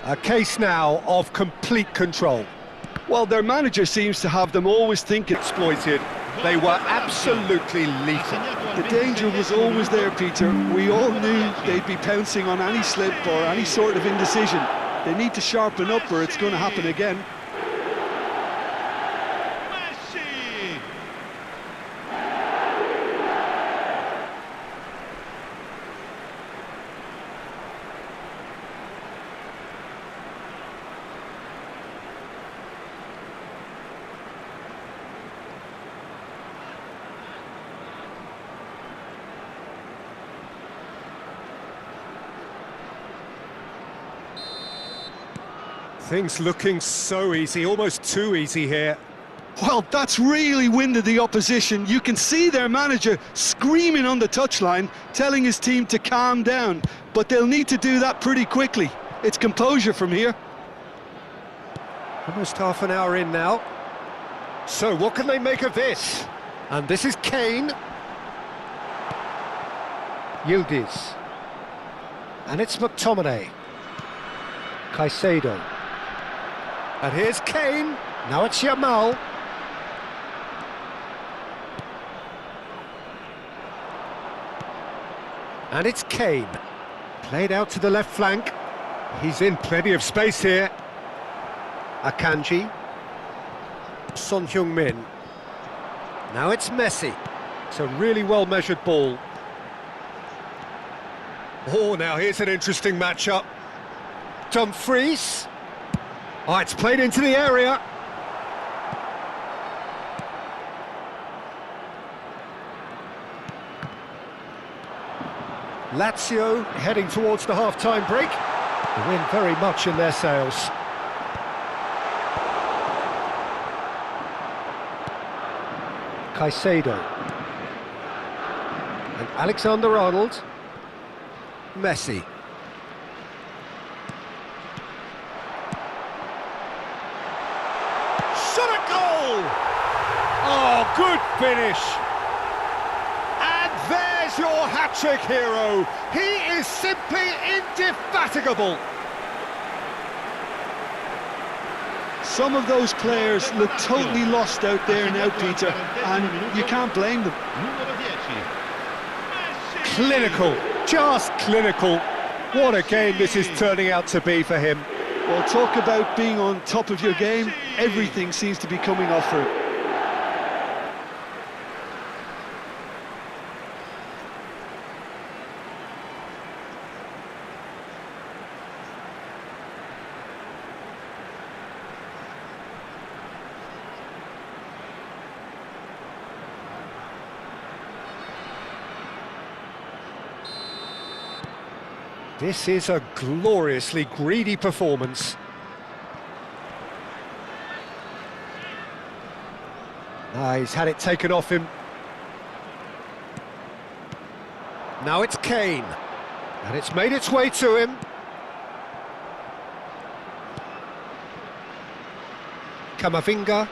A case now of complete control. Well, their manager seems to have them always thinking... Exploited. They were absolutely lethal. The danger was always there, Peter. We all knew they'd be pouncing on any slip or any sort of indecision. They need to sharpen up or it's going to happen again. Messi! Things looking so easy, almost too easy here. Well, that's really winded the opposition. You can see their manager screaming on the touchline, telling his team to calm down. But they'll need to do that pretty quickly. It's composure from here. Almost half an hour in now. So what can they make of this? And this is Kane. Yildiz. And it's McTominay. Caicedo. And here's Kane. Now it's Yamal. And it's Kane. Played out to the left flank. He's in plenty of space here. Akanji. Son Heung-min. Now it's Messi. It's a really well-measured ball. Oh, now here's an interesting matchup. Dumfries. Oh, it's played into the area. Lazio heading towards the half-time break. The wind very much in their sails. Caicedo. And Alexander-Arnold. Messi. Shot a goal! Oh, good finish! And there's your hat-trick hero. He is simply indefatigable. Some of those players look totally lost out there now, Peter, and you can't blame them. Numero 10. Messi! Clinical, just clinical. What a game this is turning out to be for him. Well, talk about being on top of your game. Everything seems to be coming off for him. This is a gloriously greedy performance. He's had it taken off him. Now it's Kane. And it's made its way to him. Kamavinga.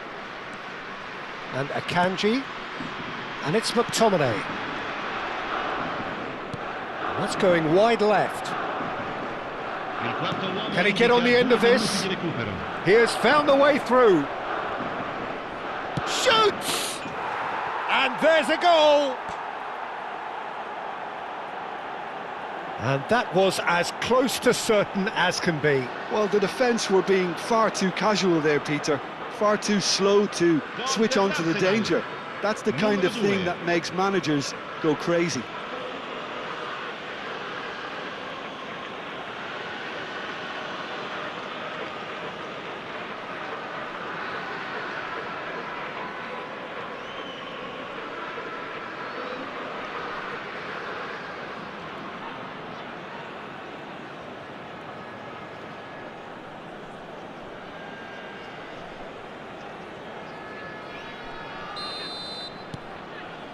And Akanji. And it's McTominay. That's going wide left. Can he get on the end of this? He has found the way through. Shoots! And there's a goal! And that was as close to certain as can be. Well, the defence were being far too casual there, Peter. Far too slow to switch on to the danger. That's the kind of thing that makes managers go crazy.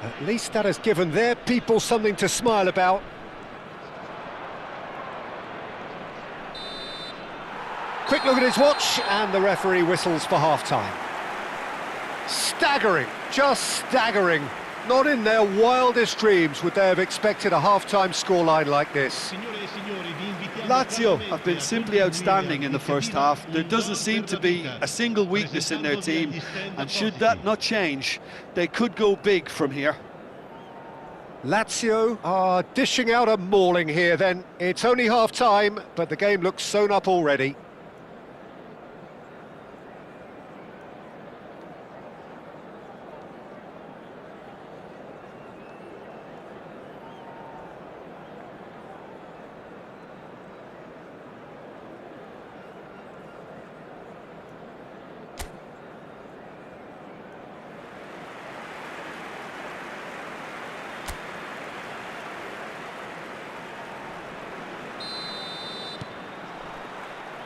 At least that has given their people something to smile about. Quick look at his watch, and the referee whistles for half-time. Staggering, just staggering. Not in their wildest dreams would they have expected a half-time scoreline like this. Lazio have been simply outstanding in the first half. There doesn't seem to be a single weakness in their team, and should that not change, they could go big from here. Lazio are dishing out a mauling here then. It's only half-time, but the game looks sewn up already.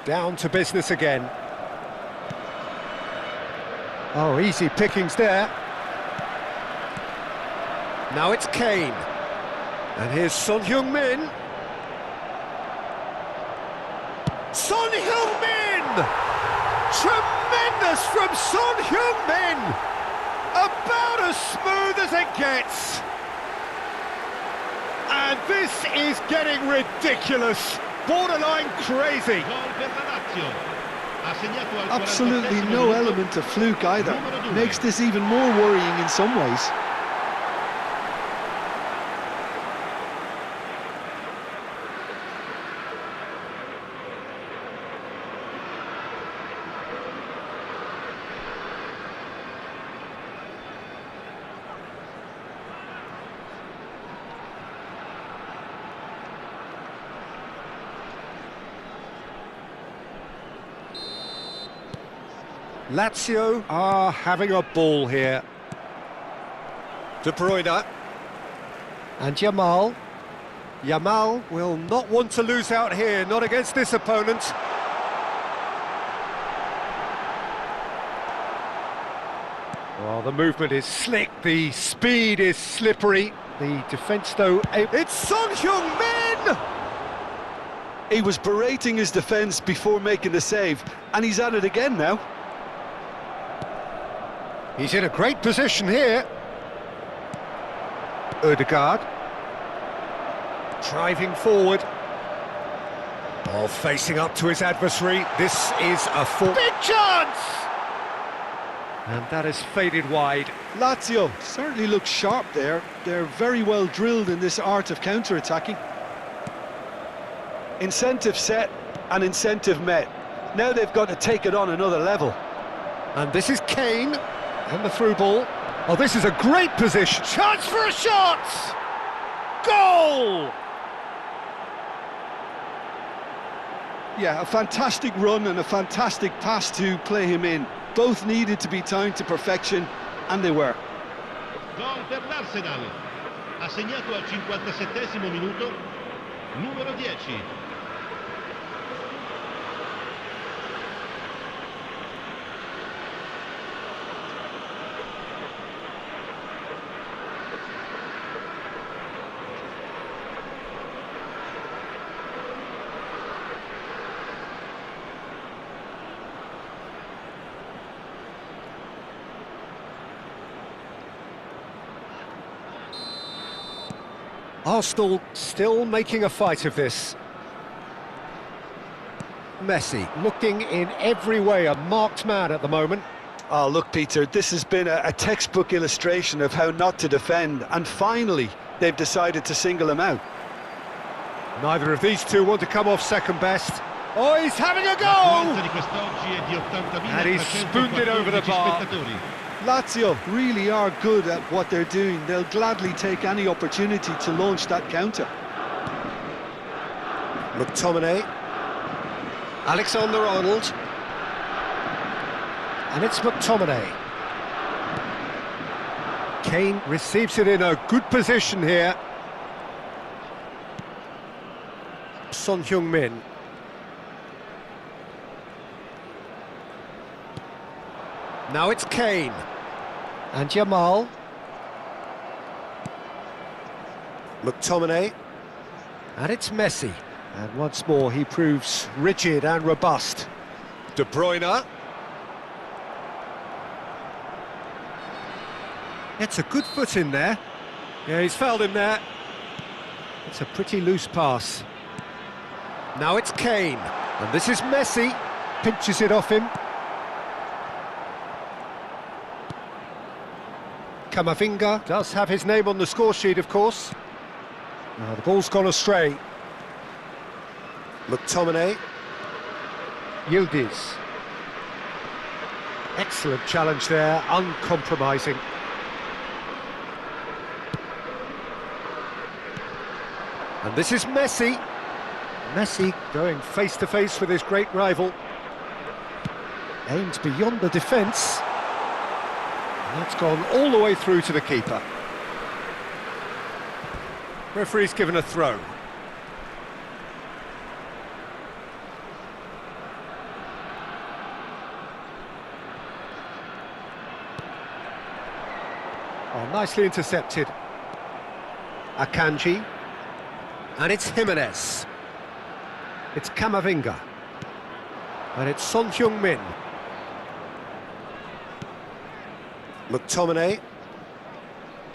Down to business again. Oh, easy pickings there. Now it's Kane. And here's Son Heung-min. Son Heung-min! Tremendous from Son Heung-min! About as smooth as it gets. And this is getting ridiculous. Borderline crazy. Absolutely no element of fluke either. Makes this even more worrying in some ways. Lazio are having a ball here. De Bruyne. And Yamal. Yamal will not want to lose out here, not against this opponent. Well, the movement is slick, the speed is slippery. The defence, though, it's Son Heung-min! He was berating his defence before making the save, and he's at it again now. He's in a great position here. Ødegaard. Driving forward. Ball facing up to his adversary. This is a big chance! And that has faded wide. Lazio certainly looks sharp there. They're very well drilled in this art of counter-attacking. Incentive set and incentive met. Now they've got to take it on another level. And this is Kane. And the through ball. Oh, this is a great position. Chance for a shot! Goal! Yeah, a fantastic run and a fantastic pass to play him in. Both needed to be timed to perfection, and they were. Gol per l'Arsenal. Ha segnato al 57esimo minuto numero 10. Arsenal still making a fight of this. Messi looking in every way a marked man at the moment. Oh, look, Peter, this has been a textbook illustration of how not to defend, and finally they've decided to single him out. Neither of these two want to come off second best. Oh, he's having a go! And he's spooned it over the bar. Lazio really are good at what they're doing. They'll gladly take any opportunity to launch that counter. McTominay. Alexander-Arnold. And it's McTominay. Kane receives it in a good position here. Son Heung-min. Now it's Kane. And Jamal. McTominay. And it's Messi. And once more he proves rigid and robust. De Bruyne. It's a good foot in there. Yeah, he's fouled him there. It's a pretty loose pass. Now it's Kane. And this is Messi. Pinches it off him. Camavinga does have his name on the score sheet, of course. Now the ball's gone astray. McTominay. Yildiz. Excellent challenge there, uncompromising. And this is Messi. Messi going face-to-face with his great rival. Aimed beyond the defence. That's gone all the way through to the keeper. Referee's given a throw. Oh, nicely intercepted. Akanji. And it's Jimenez. It's Camavinga. And it's Son Heung-min. McTominay.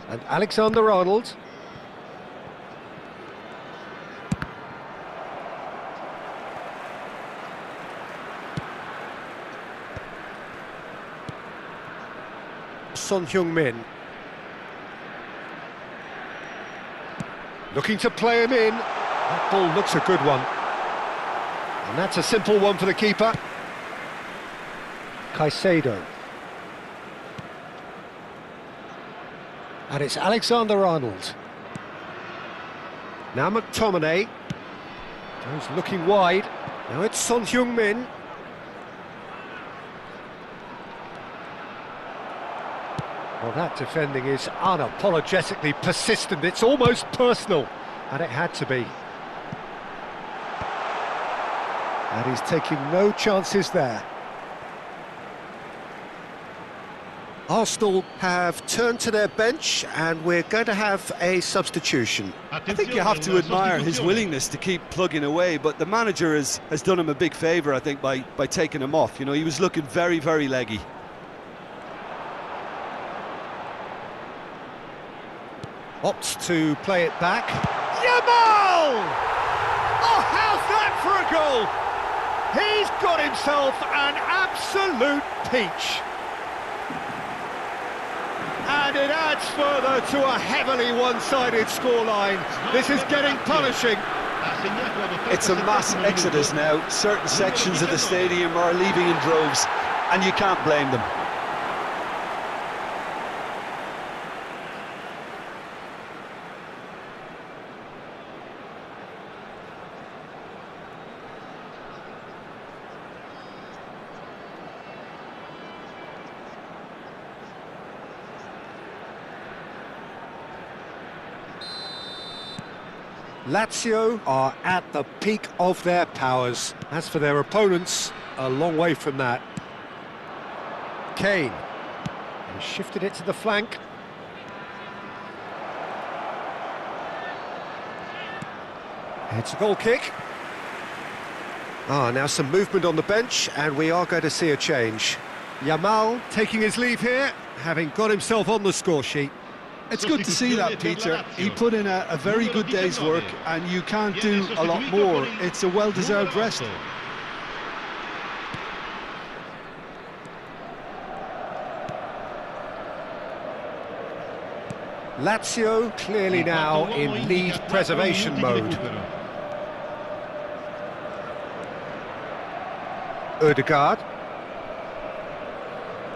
And Alexander-Arnold. Son Heung-min. Looking to play him in. That ball looks a good one. And that's a simple one for the keeper. Caicedo. And it's Alexander-Arnold. Now McTominay. Goes looking wide. Now it's Son Heung-min. Well, that defending is unapologetically persistent. It's almost personal. And it had to be. And he's taking no chances there. Arsenal have turned to their bench and we're going to have a substitution. I think you have to admire his willingness to keep plugging away, but the manager has done him a big favour, I think, by taking him off. You know, he was looking very, very leggy. Opts to play it back. Jamal! Oh, how's that for a goal? He's got himself an absolute peach. And it adds further to a heavily one-sided scoreline. This is getting punishing. It's a mass exodus now. Certain sections of the stadium are leaving in droves, and you can't blame them. Lazio are at the peak of their powers. As for their opponents, a long way from that. Kane. He shifted it to the flank. It's a goal kick. Now some movement on the bench, and we are going to see a change. Yamal taking his leave here, having got himself on the score sheet. It's good to see that, Peter. He put in a very good day's work, and you can't do a lot more. It's a well-deserved rest. Lazio clearly now in lead preservation mode. Ødegaard.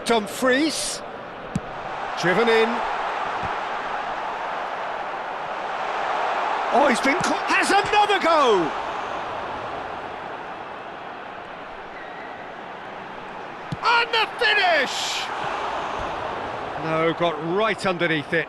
Dumfries. Driven in. Oh, he's been caught. Has another go! And the finish! No, got right underneath it.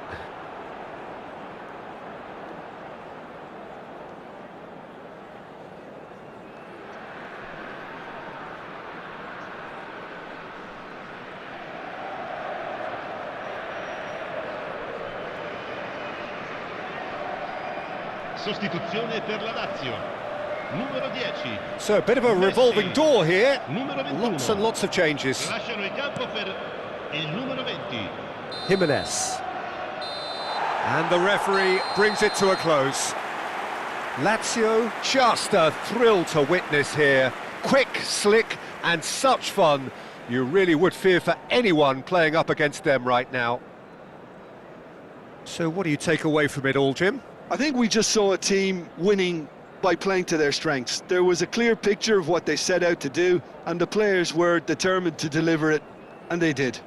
Sostituzione per la Lazio. Numero 10. So a bit of a revolving door here. Numero 21. Lots and lots of changes. Lasciano il campo per il numero 20. Jimenez. And the referee brings it to a close. Lazio, just a thrill to witness here. Quick, slick, and such fun. You really would fear for anyone playing up against them right now. So what do you take away from it all, Jim? I think we just saw a team winning by playing to their strengths. There was a clear picture of what they set out to do, and the players were determined to deliver it, and they did.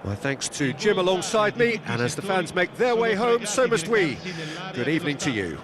Well, thanks to Jim alongside me, and as the fans make their way home, so must we. Good evening to you.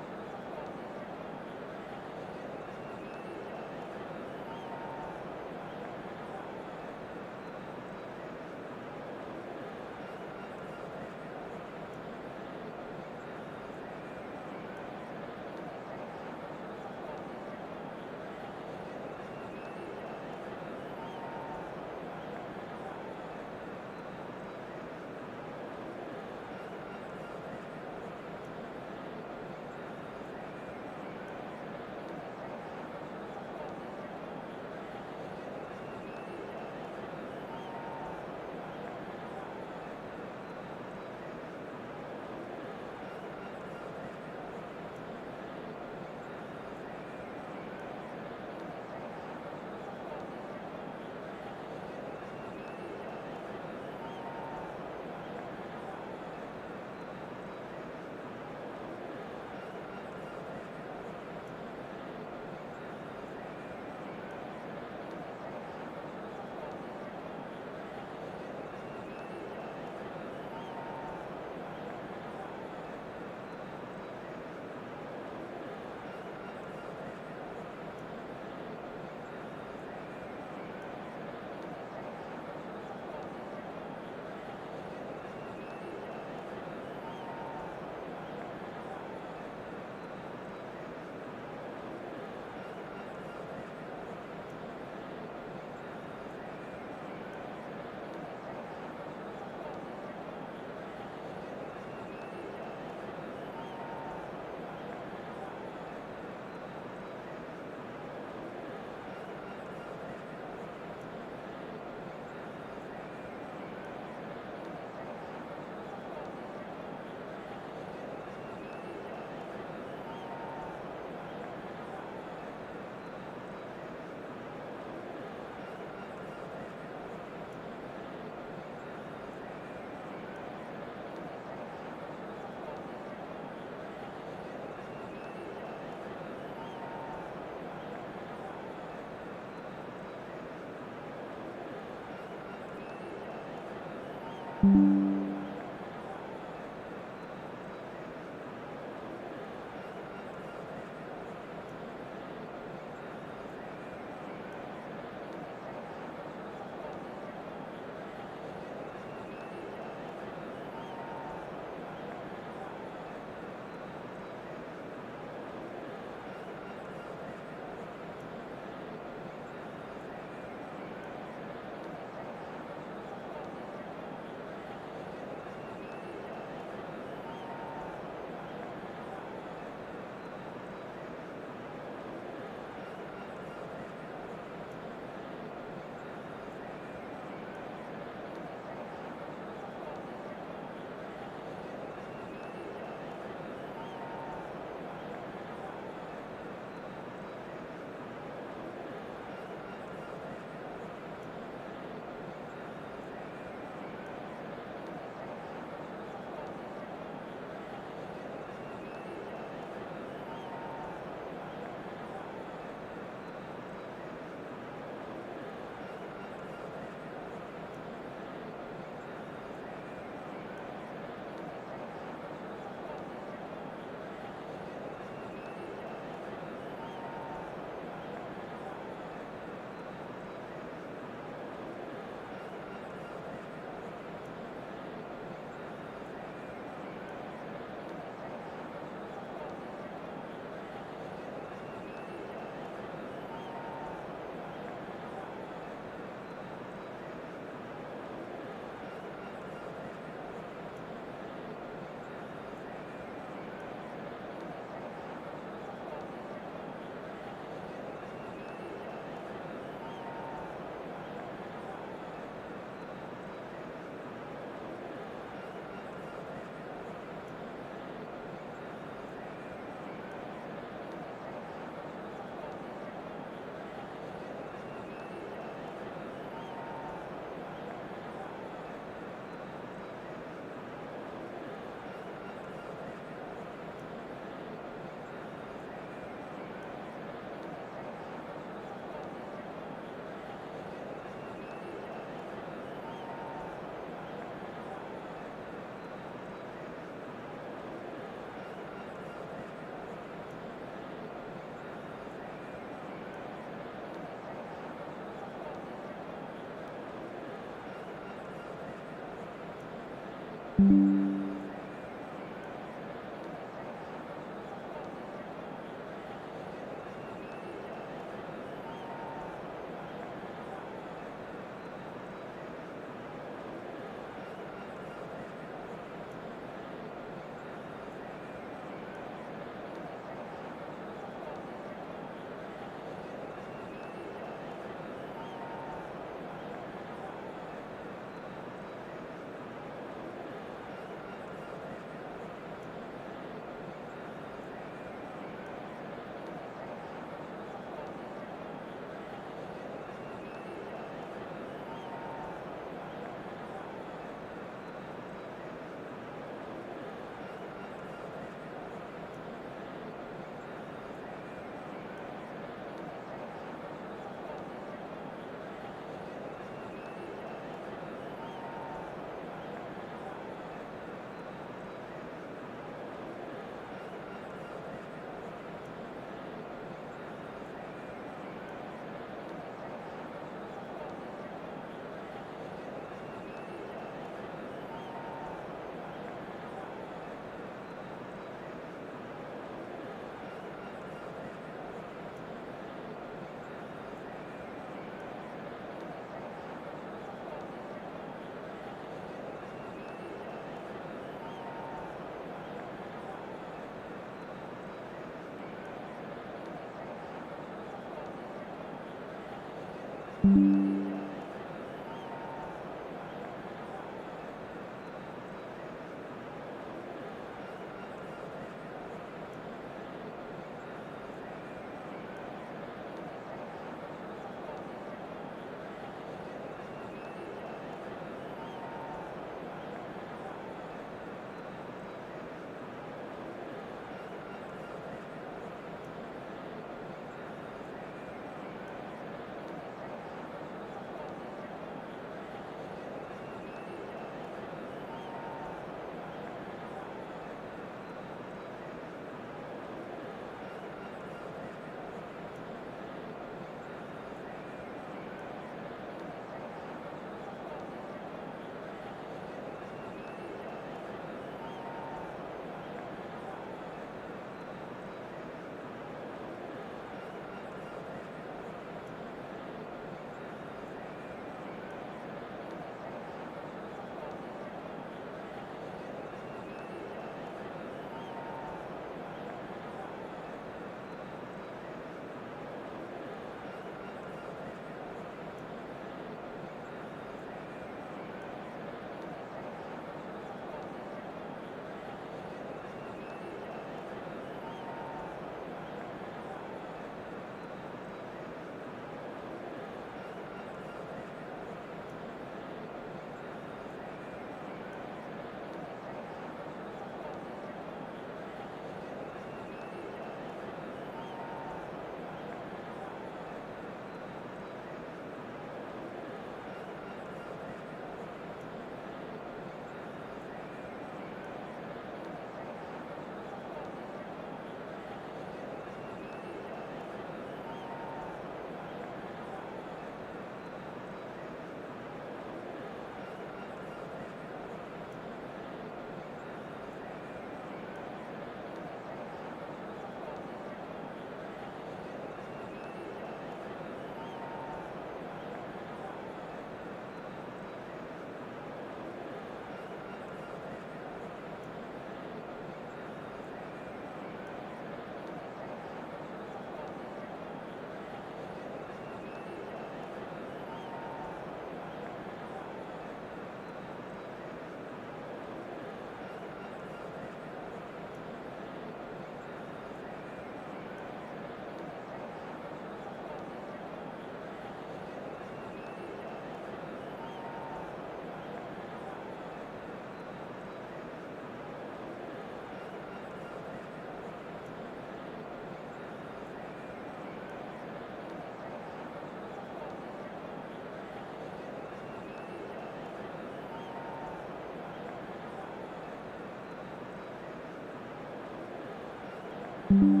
you.